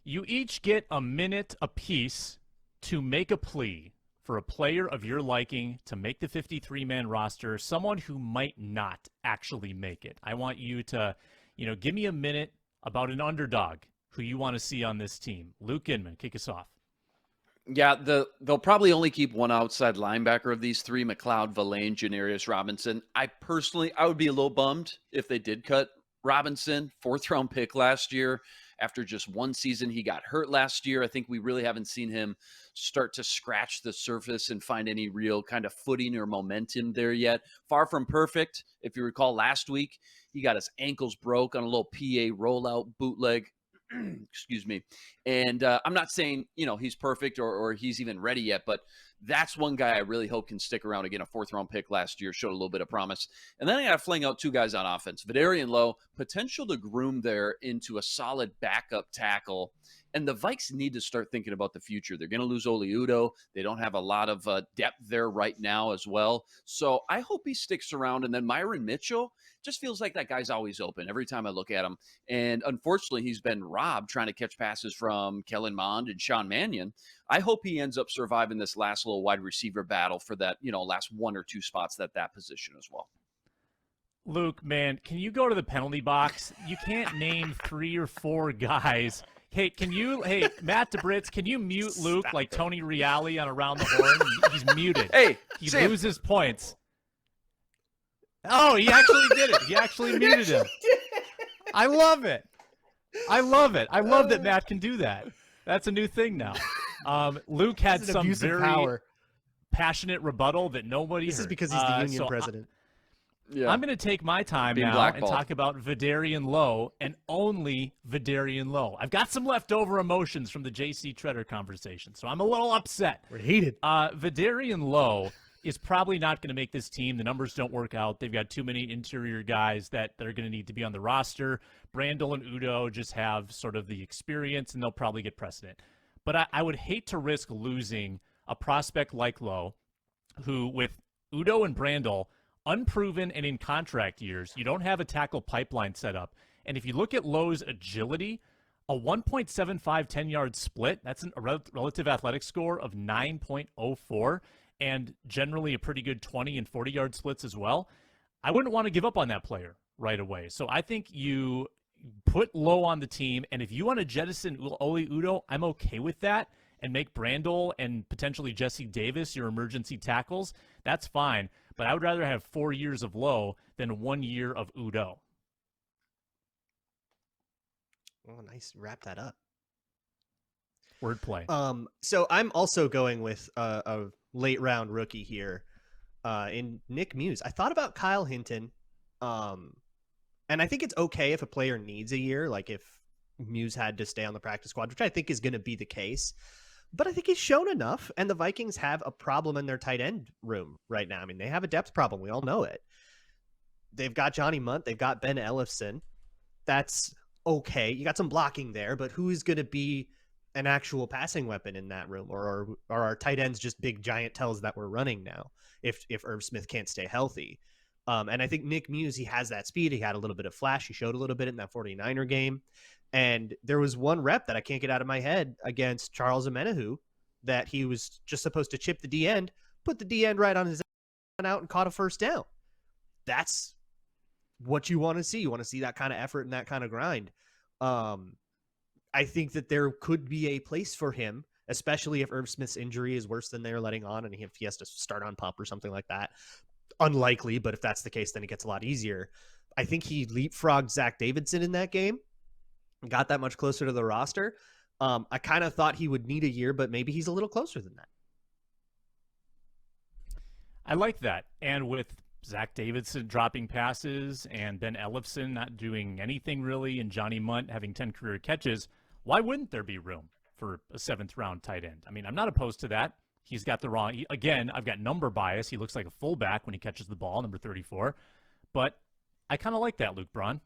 You each get a minute apiece to make a plea for a player of your liking to make the 53-man roster, someone who might not actually make it. I want you to, give me a minute about an underdog who you want to see on this team. Luke Inman, kick us off. Yeah, they'll probably only keep one outside linebacker of these three, McLeod, Villain, Ja'Darius Robinson. I would be a little bummed if they did cut Robinson, 4th-round pick last year. After just one season, he got hurt last year. I think we really haven't seen him start to scratch the surface and find any real kind of footing or momentum there yet. Far from perfect. If you recall last week, he got his ankles broke on a little PA rollout bootleg. Excuse me. And I'm not saying, he's perfect or he's even ready yet, but that's one guy I really hope can stick around. Again, a 4th-round pick last year, showed a little bit of promise. And then I got to fling out 2 guys on offense. Za'Darius Lowe, potential to groom there into a solid backup tackle. And the Vikes need to start thinking about the future. They're going to lose Oli Udoh. They don't have a lot of depth there right now as well. So I hope he sticks around. And then Myron Mitchell just feels like that guy's always open every time I look at him. And unfortunately, he's been robbed trying to catch passes from Kellen Mond and Sean Mannion. I hope he ends up surviving this last little wide receiver battle for that, last 1 or 2 spots at that position as well. Luke, man, can you go to the penalty box? You can't name 3 or 4 guys. Hey, Matt DeBritz, can you mute Luke like Tony Reale on Around the Horn? He's muted. Hey, he Sam. loses points. Oh, he actually did it. He actually muted him. I love it. I love that Matt can do that. That's a new thing now. Luke had some very passionate rebuttal that nobody This heard. is because he's the union president. I'm going to take my time now and talk about Za'Darius Lowe and only Za'Darius Lowe. I've got some leftover emotions from the J.C. Tretter conversation, so I'm a little upset. We're heated. Za'Darius Lowe is probably not going to make this team. The numbers don't work out. They've got too many interior guys that are going to need to be on the roster. Brandel and Udoh just have sort of the experience, and they'll probably get precedent. But I would hate to risk losing a prospect like Lowe, who with Udoh and Brandel unproven and in contract years, you don't have a tackle pipeline set up. And if you look at Lowe's agility, a 1.75 10-yard split, that's a relative athletic score of 9.04, and generally a pretty good 20 and 40-yard splits as well. I wouldn't want to give up on that player right away. So I think you put Lowe on the team, and if you want to jettison Oli Udoh, I'm okay with that, and make Brandel and potentially Jesse Davis your emergency tackles. That's fine. But I would rather have 4 years of Lowe than 1 year of Udoh. Oh, nice. Wrap that up. Wordplay. So I'm also going with a late round rookie here in Nick Muse. I thought about Kyle Hinton. And I think it's okay if a player needs a year, like if Muse had to stay on the practice squad, which I think is going to be the case. But I think he's shown enough, and the Vikings have a problem in their tight end room right now. I mean, they have a depth problem. We all know it. They've got Johnny Munt. They've got Ben Ellefson. That's okay. You got some blocking there, but who is going to be an actual passing weapon in that room? Or are our tight ends just big giant tells that we're running now if Irv Smith can't stay healthy? And I think Nick Muse, he has that speed. He had a little bit of flash. He showed a little bit in that 49er game. And there was one rep that I can't get out of my head against Charles Omenihu that he was just supposed to chip the D end, put the D end right on his out and caught a first down. That's what you want to see. You want to see that kind of effort and that kind of grind. I think that there could be a place for him, especially if Irv Smith's injury is worse than they're letting on and if he has to start on PUP or something like that. Unlikely, but if that's the case, then it gets a lot easier. I think he leapfrogged Zach Davidson in that game. Got that much closer to the roster. I kind of thought he would need a year, but maybe he's a little closer than that. I like that. And with Zach Davidson dropping passes and Ben Ellefson not doing anything really and Johnny Munt having 10 career catches, why wouldn't there be room for a 7th-round tight end. I mean, I'm not opposed to that. He's got the wrong – again, I've got number bias. He looks like a fullback when he catches the ball, number 34. But I kind of like that, Luke Braun.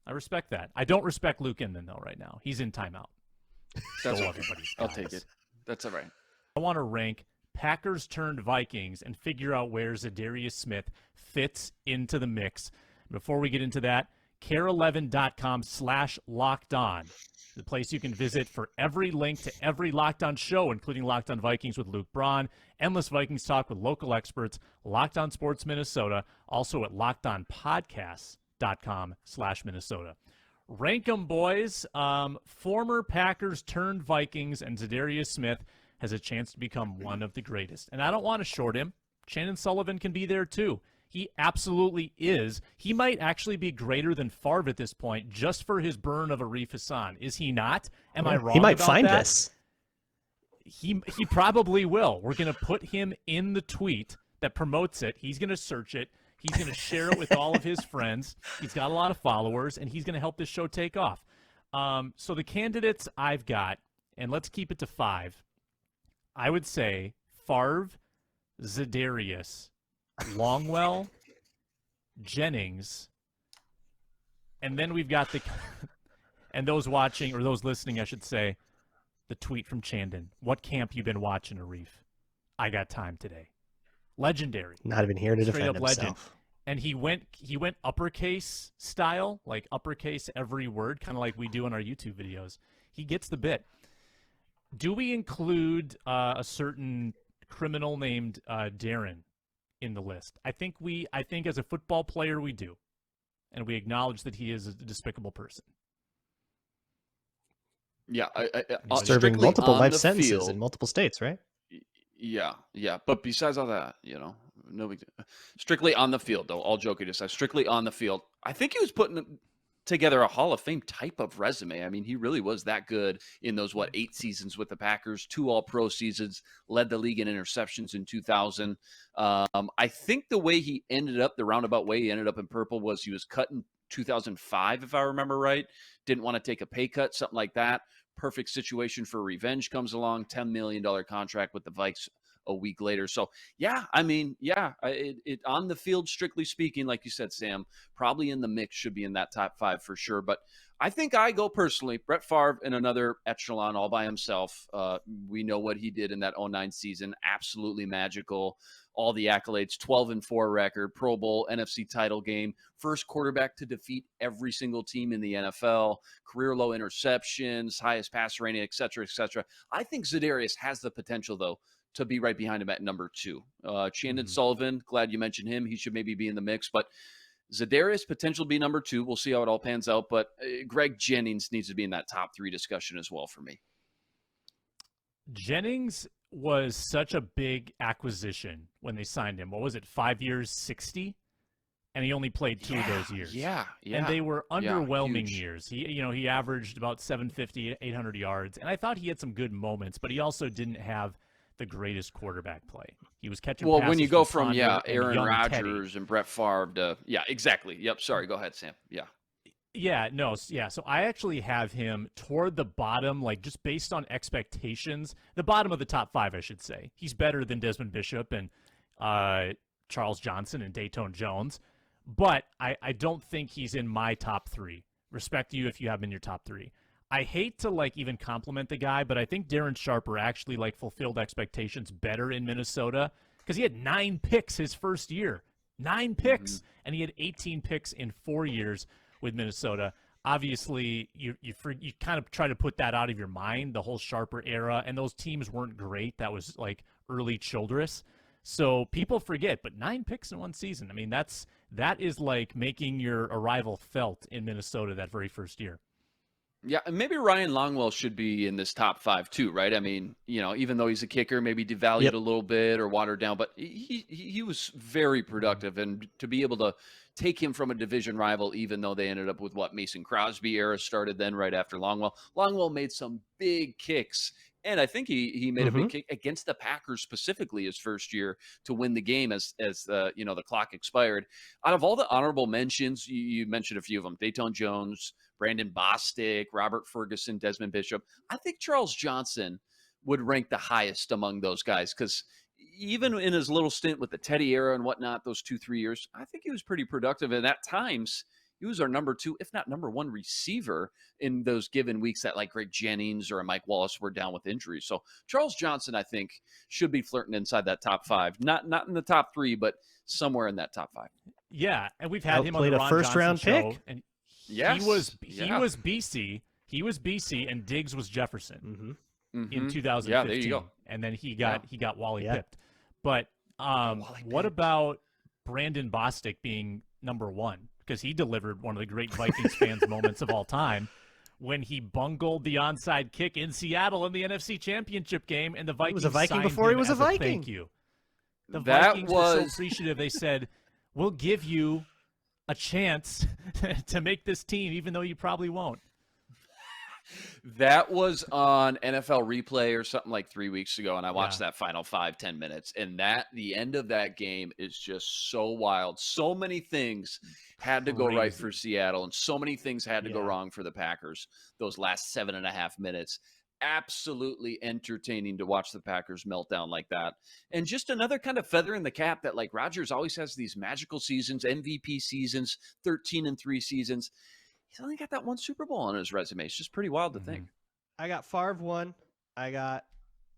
I respect that. I don't respect Luke Inman, though, right now. He's in timeout. That's okay. I'll take it. That's all right. I want to rank Packers-Turned-Vikings and figure out where Za'Darius Smith fits into the mix. Before we get into that, care11.com/lockedon, the place you can visit for every link to every Locked On show, including Locked On Vikings with Luke Braun, endless Vikings talk with local experts, Locked On Sports Minnesota, also at lockedonpodcasts.com/Minnesota. Rank 'em, boys. Former Packers turned Vikings, and Za'Darius Smith has a chance to become one of the greatest. And I don't want to short him. Shannon Sullivan can be there too. He absolutely is. He might actually be greater than Favre at this point just for his burn of Arif Hassan. Is he not? Am I wrong? He might about find that? this. He probably will. We're going to put him in the tweet that promotes it. He's going to search it. He's going to share it with all of his friends. He's got a lot of followers, and he's going to help this show take off. So the candidates I've got, and let's keep it to 5. I would say Favre, Za'Darius, Longwell, Jennings, and then we've got the – and those watching, or those listening, I should say, the tweet from Chandon. What camp you been watching, Arif? I got time today. Legendary. Not even here to Straight defend up legend. himself. And he went uppercase style, like uppercase every word, kind of like we do in our YouTube videos. He gets the bit. Do we include a certain criminal named Darren in the list? I think as a football player we do, and we acknowledge that he is a despicable person. Yeah, Serving multiple life sentences field, in multiple states, right? Yeah. But besides all that, no big deal. Strictly on the field, though. All joking aside, strictly on the field. I think he was putting together a Hall of Fame type of resume. I mean, he really was that good in those 8 seasons with the Packers, 2 All-Pro seasons, led the league in interceptions in 2000. I think the way he ended up, the roundabout way he ended up in purple, was he was cut in 2005, if I remember right. Didn't want to take a pay cut, something like that. Perfect situation for revenge comes along. $10 million contract with the Vikes a week later. So, it on the field, strictly speaking, like you said, Sam, probably in the mix, should be in that top 5 for sure. But I think I go personally, Brett Favre in another echelon all by himself. We know what he did in that 2009 season. Absolutely magical. All the accolades, 12-4 record, Pro Bowl, NFC title game, first quarterback to defeat every single team in the NFL, career low interceptions, highest passer rating, et cetera, et cetera. I think Za'Darius has the potential, though, to be right behind him at number 2. Chandon Sullivan, glad you mentioned him. He should maybe be in the mix, but Za'Darius potential to be number 2. We'll see how it all pans out, but Greg Jennings needs to be in that top 3 discussion as well for me. Jennings was such a big acquisition when they signed him. What was it, 5 years, 60? And he only played 2 of those years. Yeah. And they were underwhelming huge. years. He averaged about 750, 800 yards. And I thought he had some good moments, but he also didn't have the greatest quarterback play. He was catching passes when you go from Ponder and Aaron young Rodgers Teddy. and Brett Favre to exactly. Yep, sorry, go ahead, Sam. So I actually have him toward the bottom, like just based on expectations, the bottom of the top 5, I should say. He's better than Desmond Bishop and Charles Johnson and Dayton Jones, but I don't think he's in my top 3. Respect to you if you have him in your top 3. I hate to even compliment the guy, but I think Darren Sharper actually fulfilled expectations better in Minnesota because he had 9 picks his first year. 9 picks, and he had 18 picks in 4 years with Minnesota. Obviously, you kind of try to put that out of your mind, the whole Sharper era, and those teams weren't great. That was early Childress. So people forget, but 9 picks in one season. I mean, that is like making your arrival felt in Minnesota that very first year. Yeah, and maybe Ryan Longwell should be in this top 5 too, right? I mean, even though he's a kicker, maybe devalued a little bit or watered down, but he was very productive, and to be able to take him from a division rival, even though they ended up with Mason Crosby era started then right after Longwell. Longwell made some big kicks And I think he made a big kick against the Packers specifically his first year to win the game as the the clock expired. Out of all the honorable mentions, you mentioned a few of them: Dayton Jones, Brandon Bostic, Robert Ferguson, Desmond Bishop. I think Charles Johnson would rank the highest among those guys because even in his little stint with the Teddy era and whatnot, those 2-3 years, I think he was pretty productive. And at times, he was our number 2, if not number 1 receiver in those given weeks that like Greg Jennings or Mike Wallace were down with injuries. So Charles Johnson, I think, should be flirting inside that top 5. Not in the top 3, but somewhere in that top 5. Yeah, and we've had him on Outplayed the a Ron first-round Johnson show, pick. and Yes. he was Yeah. BC. He was BC, and Diggs was Jefferson in 2015. Yeah, there you go. And then he got Wally Yeah. pipped. But Wally what pipped. about Brandon Bostic being number 1? Because he delivered one of the great Vikings fans moments of all time when he bungled the onside kick in Seattle in the NFC Championship game, and the Vikings was a Viking signed before he him was a as Viking. Thank you. The That Vikings were so was- appreciative. They said, "We'll give you a chance to make this team, even though you probably won't." That was on NFL Replay or something like 3 weeks ago, and I watched that final 5-10 minutes. And the end of that game is just so wild. So many things had to go right for Seattle, and so many things had to go wrong for the Packers. Those last 7.5 minutes, absolutely entertaining to watch the Packers melt down like that. And just another kind of feather in the cap that like Rodgers always has these magical seasons, MVP seasons, 13-3 seasons. He's only got that one Super Bowl on his resume. It's just pretty wild to think. I got Favre 1. I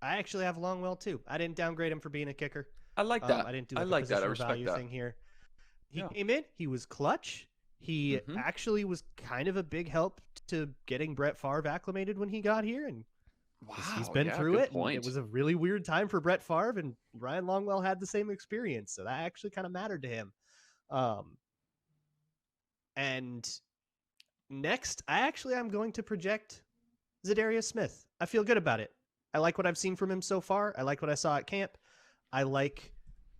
actually have Longwell 2. I didn't downgrade him for being a kicker. I like that. I didn't do I a like that. I positional respect value that. thing here. He came in. He was clutch. He actually was kind of a big help to getting Brett Favre acclimated when he got here, and he's been through it. It was a really weird time for Brett Favre, and Ryan Longwell had the same experience, so that actually kind of mattered to him. And next, I'm going to project Za'Darius Smith. I feel good about it. I like what I've seen from him so far. I like what I saw at camp. I like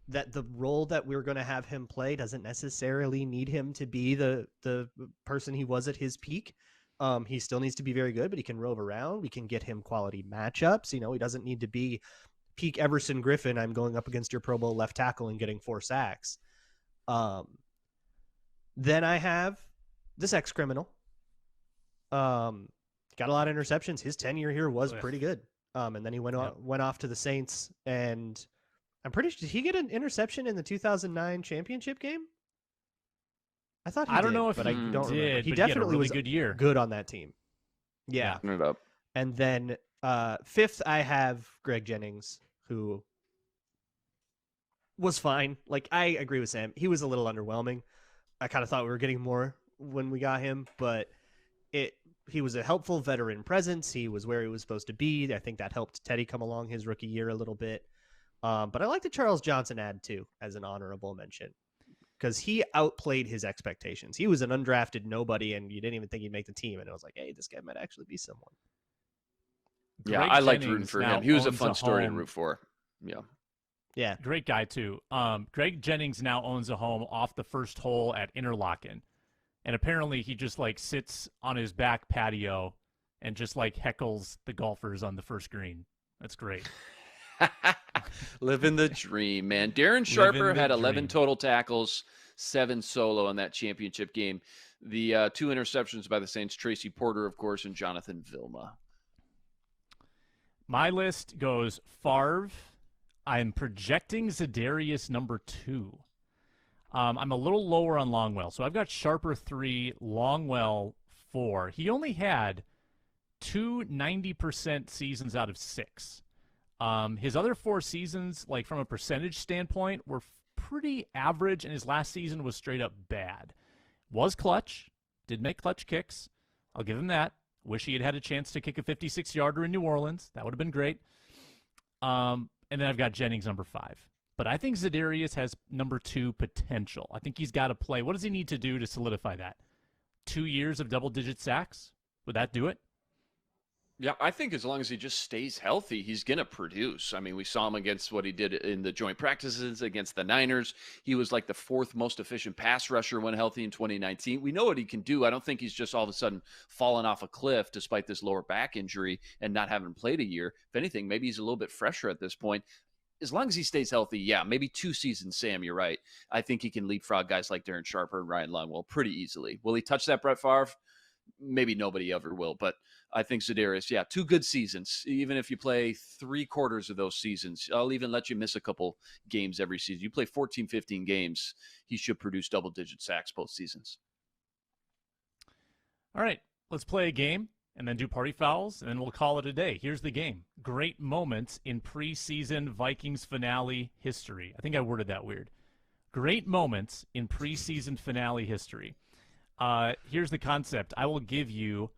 that the role that we're going to have him play doesn't necessarily need him to be the person he was at his peak. He still needs to be very good, but he can rove around. We can get him quality matchups. He doesn't need to be peak Everson Griffin. I'm going up against your Pro Bowl left tackle and getting 4 sacks. Then I have this ex-criminal. Got a lot of interceptions. His tenure here was pretty good. And then he went off to the Saints, and I'm pretty sure, did he get an interception in the 2009 championship game? I thought he did. I don't know if but he I don't did, remember. He but definitely he had a really was good year. Good on that team. Yeah. Turn it up. And then 5th, I have Greg Jennings, who was fine. Like, I agree with Sam. He was a little underwhelming. I kind of thought we were getting more when we got him, but he was a helpful veteran presence. He was where he was supposed to be. I think that helped Teddy come along his rookie year a little bit. But I like the Charles Johnson ad too as an honorable mention because he outplayed his expectations. He was an undrafted nobody, and you didn't even think he'd make the team. And I was like, hey, this guy might actually be someone. Yeah, Greg I liked Jennings rooting for now him. He was a owns fun story to home. root for. Yeah. Yeah. Great guy, too. Greg Jennings now owns a home off the first hole at Interlaken. And apparently he just, sits on his back patio and just, heckles the golfers on the first green. That's great. Living the dream, man. Darren Sharper Living the had 11 dream. total tackles, 7 solo in that championship game. The 2 interceptions by the Saints, Tracy Porter, of course, and Jonathan Vilma. My list goes Favre. I'm projecting Za'Darius number 2. I'm a little lower on Longwell. So I've got Sharper 3, Longwell 4. He only had 2 90% seasons out of 6. His other 4 seasons, from a percentage standpoint, were pretty average, and his last season was straight up bad. Was clutch, did make clutch kicks. I'll give him that. Wish he had had a chance to kick a 56-yarder in New Orleans. That would have been great. And then I've got Jennings number 5. But I think Za'Darius has number 2 potential. I think he's got to play. What does he need to do to solidify that? 2 years of double-digit sacks? Would that do it? Yeah, I think as long as he just stays healthy, he's going to produce. I mean, we saw him against what he did in the joint practices against the Niners. He was like the 4th most efficient pass rusher when healthy in 2019. We know what he can do. I don't think he's just all of a sudden fallen off a cliff despite this lower back injury and not having played a year. If anything, maybe he's a little bit fresher at this point. As long as he stays healthy, yeah, maybe 2 seasons, Sam, you're right. I think he can leapfrog guys like Darren Sharper and Ryan Longwell pretty easily. Will he touch that Brett Favre? Maybe nobody ever will, but I think Za'Darius, yeah, 2 good seasons. Even if you play 3/4 of those seasons, I'll even let you miss a couple games every season. You play 14, 15 games, he should produce double-digit sacks both seasons. All right, let's play a game and then do party fouls, and then we'll call it a day. Here's the game. Great moments in preseason Vikings finale history. I think I worded that weird. Great moments in preseason finale history. Here's the concept. I will give you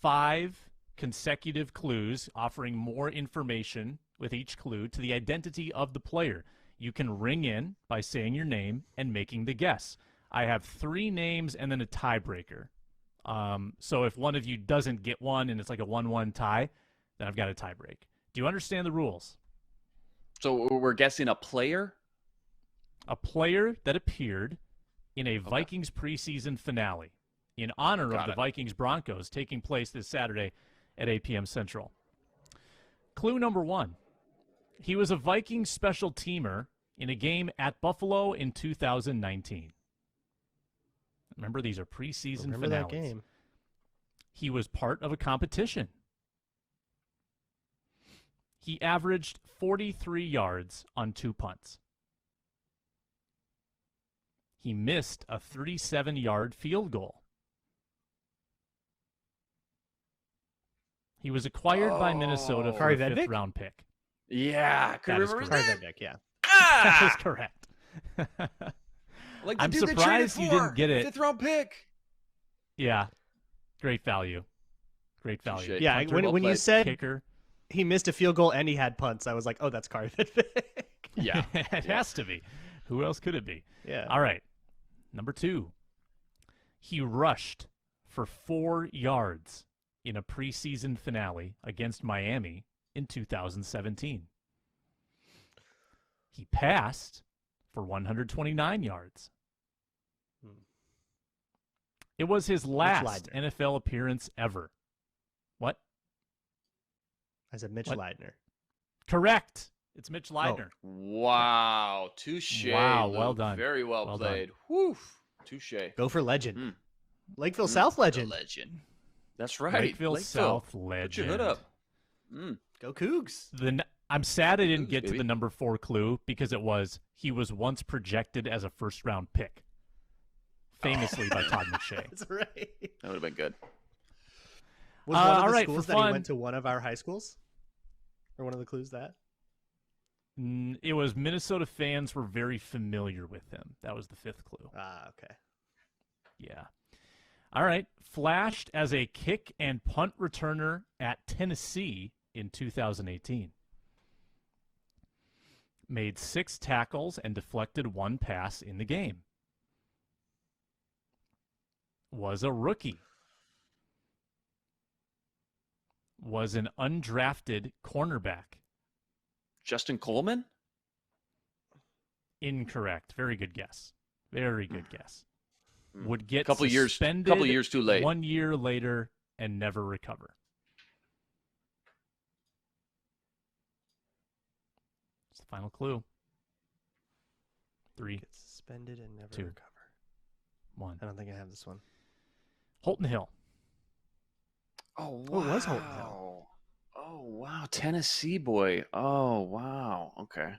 5 consecutive clues offering more information with each clue to the identity of the player. You can ring in by saying your name and making the guess. I have 3 names and then a tiebreaker. So if one of you doesn't get one and it's like a 1-1 tie, then I've got a tiebreak. Do you understand the rules? So we're guessing a player? A player that appeared in a Vikings preseason finale in honor of the Vikings-Broncos taking place this Saturday at 8 p.m. Central. Clue number 1. He was a Vikings special teamer in a game at Buffalo in 2019. Remember, these are preseason finales. That game. He was part of a competition. He averaged 43 yards on 2 punts. He missed a 37-yard field goal. He was acquired by Minnesota for a 5th-round pick. Yeah, that is correct. Yeah. That is correct. Like I'm surprised you didn't get it. 5th-round pick. Yeah, great value. Great value. Yeah, Punter, when you said kicker, he missed a field goal and he had punts, I was like, oh, that's Carvin. Yeah, it has to be. Who else could it be? Yeah. All right. Number 2. He rushed for 4 yards in a preseason finale against Miami in 2017. He passed for 129 yards. It was his last NFL appearance ever. What? I said Mitch Leidner. Correct. It's Mitch Leidner. Oh. Wow. Touche. Wow, Luke. well done. Very well played. Whew. Touche. Go for legend. Lakeville South legend. Legend. That's right. Lakeville South legend. Put your hood up. Go Cougs. I'm sad I didn't get to the number 4 clue because he was once projected as a 1st-round pick. Famously by Todd McShay. That's right. That would have been good. Was one of the right, schools for that fun, he went to one of our high schools? Or one of the clues that? It was Minnesota fans were very familiar with him. That was the 5th clue. Okay. Yeah. All right. Flashed as a kick and punt returner at Tennessee in 2018. Made 6 tackles and deflected 1 pass in the game. Was a rookie. Was an undrafted cornerback. Justin Coleman? Incorrect. Very good guess. Very good guess. Would get couple years too late. 1 year later and never recover. It's the final clue. 3. Get suspended and never 2, recover. 1. I don't think I have this one. Holton Hill. Oh, wow. It was Holton Hill. Oh, wow. Tennessee boy. Oh, wow. Okay.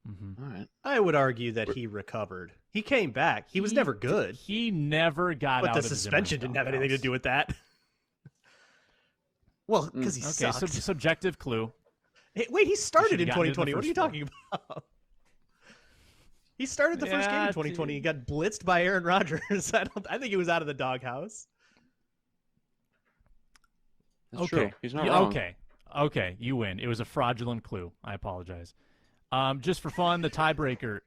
All right. I would argue that he recovered. He came back. He was never good. He never got but out the of suspension didn't have anything to do with that. Well, because he sucked. Subjective clue. Hey, wait, he started in 2020. the What are you talking about? He started the first game in 2020. He got blitzed by Aaron Rodgers. I think he was out of the doghouse. That's true. He's not wrong. Okay, you win. It was a fraudulent clue. I apologize. Just for fun, the tiebreaker.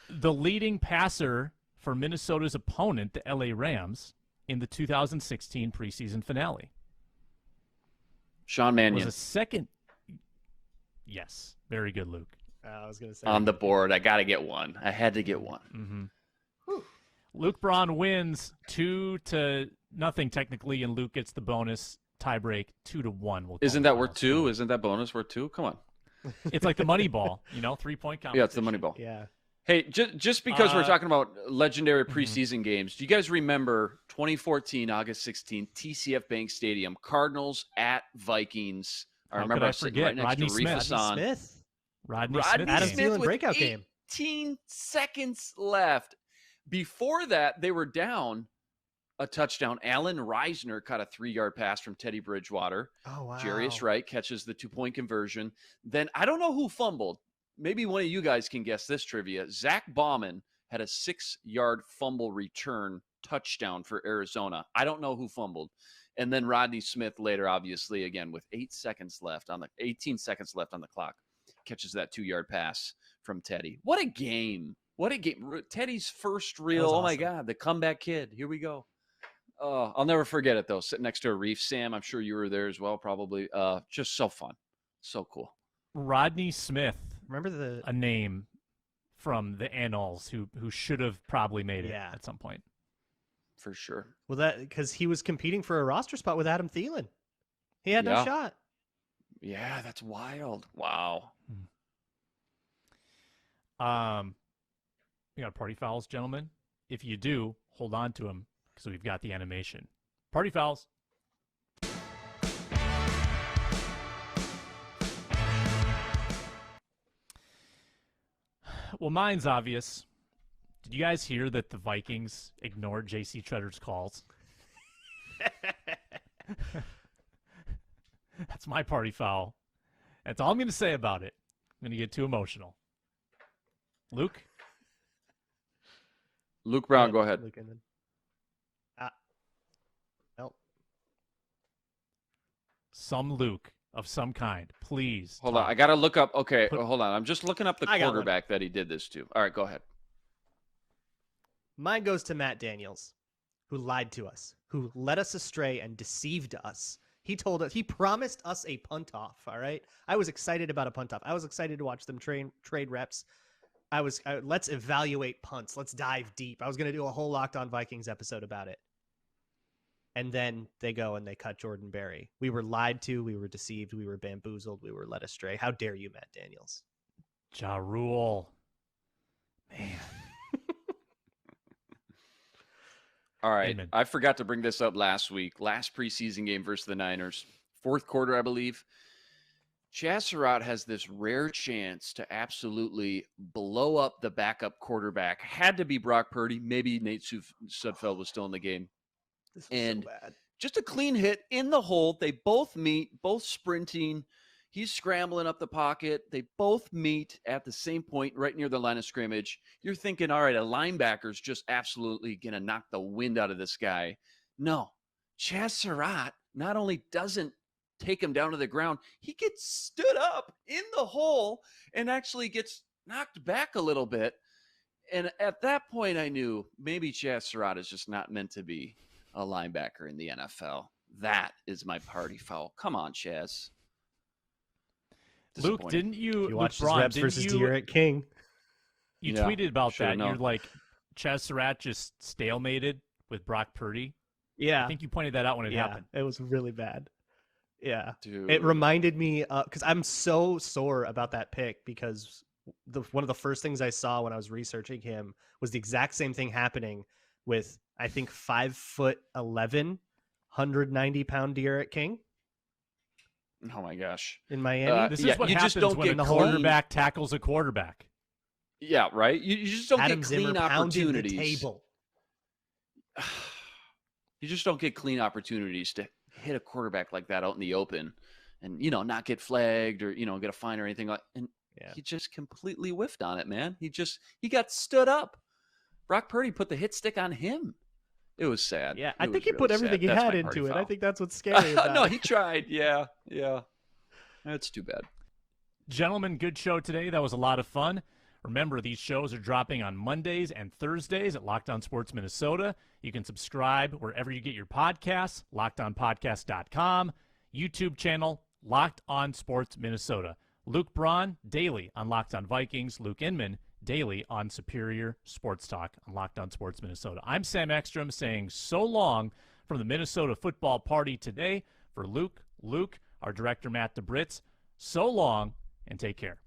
The leading passer for Minnesota's opponent, the LA Rams, in the 2016 preseason finale. Sean was Mannion a second. Yes, very good, Luke. I was going to say. on the board. I got to get one. I had to get one. Mm-hmm. Luke Braun wins 2-0 technically, and Luke gets the bonus tiebreak 2-1. Isn't that worth 2? Isn't that bonus worth 2? Come on. It's like the money ball, 3-point competition. Yeah, it's the money ball. Yeah. Hey, just because we're talking about legendary preseason games, do you guys remember 2014, August 16th, TCF Bank Stadium, Cardinals at Vikings? I remember I was sitting right next Rodney to Smith. Reef Hassan. Rodney Smith. Adam Smith Thielen with breakout game. 18 seconds left. Before that, they were down a touchdown. Allen Reisner caught a 3-yard pass from Teddy Bridgewater. Oh, wow. Jarius Wright catches the 2-point conversion. Then I don't know who fumbled. Maybe one of you guys can guess this trivia. Zach Bauman had a 6-yard fumble return touchdown for Arizona. I don't know who fumbled. And then Rodney Smith later, obviously, again, with 18 seconds left on the clock, catches that 2-yard pass from Teddy. What a game. What a game. Teddy's first real, awesome. Oh my God, the comeback kid. Here we go. I'll never forget it, though. Sitting next to a Reef. Sam, I'm sure you were there as well, probably. Just so fun. So cool. Rodney Smith. Remember a name from the annals who should have probably made it at some point. For sure. Well, that because he was competing for a roster spot with Adam Thielen. He had no shot. Yeah, that's wild. Wow. We got party fouls, gentlemen. If you do, hold on to them because we've got the animation. Party fouls. Well, mine's obvious. Did you guys hear that the Vikings ignored J.C. Tretter's calls? That's my party foul. That's all I'm going to say about it. I'm going to get too emotional. Luke? Luke Braun, go ahead. Luke Inman. Nope. Some Luke of some kind. Please. Hold on. I got to look up. Okay, hold on. I'm just looking up the quarterback that he did this to. All right, go ahead. Mine goes to Matt Daniels, who lied to us, who led us astray and deceived us. He promised us a punt off, all right? I was excited about a punt off. I was excited to watch them trade reps. Let's evaluate punts. Let's dive deep. I was going to do a whole Locked On Vikings episode about it. And then they go and they cut Jordan Berry. We were lied to. We were deceived. We were bamboozled. We were led astray. How dare you, Matt Daniels? Ja Rule. Man. All right. Amen. I forgot to bring this up last week. Last preseason game versus the Niners. Fourth quarter, I believe. Chaz Surratt has this rare chance to absolutely blow up the backup quarterback. Had to be Brock Purdy. Maybe Nate Sudfeld was still in the game. This was so bad. Just a clean hit in the hole. They both meet, both sprinting. He's scrambling up the pocket. They both meet at the same point right near the line of scrimmage. You're thinking, all right, a linebacker's just absolutely going to knock the wind out of this guy. No. Chaz Surratt not only doesn't take him down to the ground, he gets stood up in the hole and actually gets knocked back a little bit. And at that point, I knew maybe Chaz Surratt is just not meant to be a linebacker in the NFL. That is my party foul. Come on, Chaz. Luke, didn't you watched Braun, reps versus De'Aaron King? You tweeted about that. Known. You're like, Chaz Surratt just stalemated with Brock Purdy. Yeah. I think you pointed that out when it happened. It was really bad. Yeah. Dude. It reminded me, because I'm so sore about that pick, because one of the first things I saw when I was researching him was the exact same thing happening with, I think, 5'11", 190-pound De'Aaron King. Oh my gosh! In Miami, This is what happens when the quarterback tackles a quarterback. Yeah, right. You just don't Adam get clean Zimmer opportunities. pounded the table. You just don't get clean opportunities to hit a quarterback like that out in the open, and not get flagged or get a fine or anything like. And he just completely whiffed on it, man. He got stood up. Brock Purdy put the hit stick on him. It was sad. Yeah, I think he put everything he had into it. I think that's what's scary about No, it. he tried. Yeah. That's too bad. Gentlemen, good show today. That was a lot of fun. Remember, these shows are dropping on Mondays and Thursdays at Locked On Sports Minnesota. You can subscribe wherever you get your podcasts, lockedonpodcast.com. YouTube channel, Locked On Sports Minnesota. Luke Braun, daily on Locked On Vikings. Luke Inman, daily on Superior Sports Talk on Locked On Sports Minnesota. I'm Sam Ekstrom saying so long from the Minnesota football party today. For Luke, our director, Matt DeBritz, so long and take care.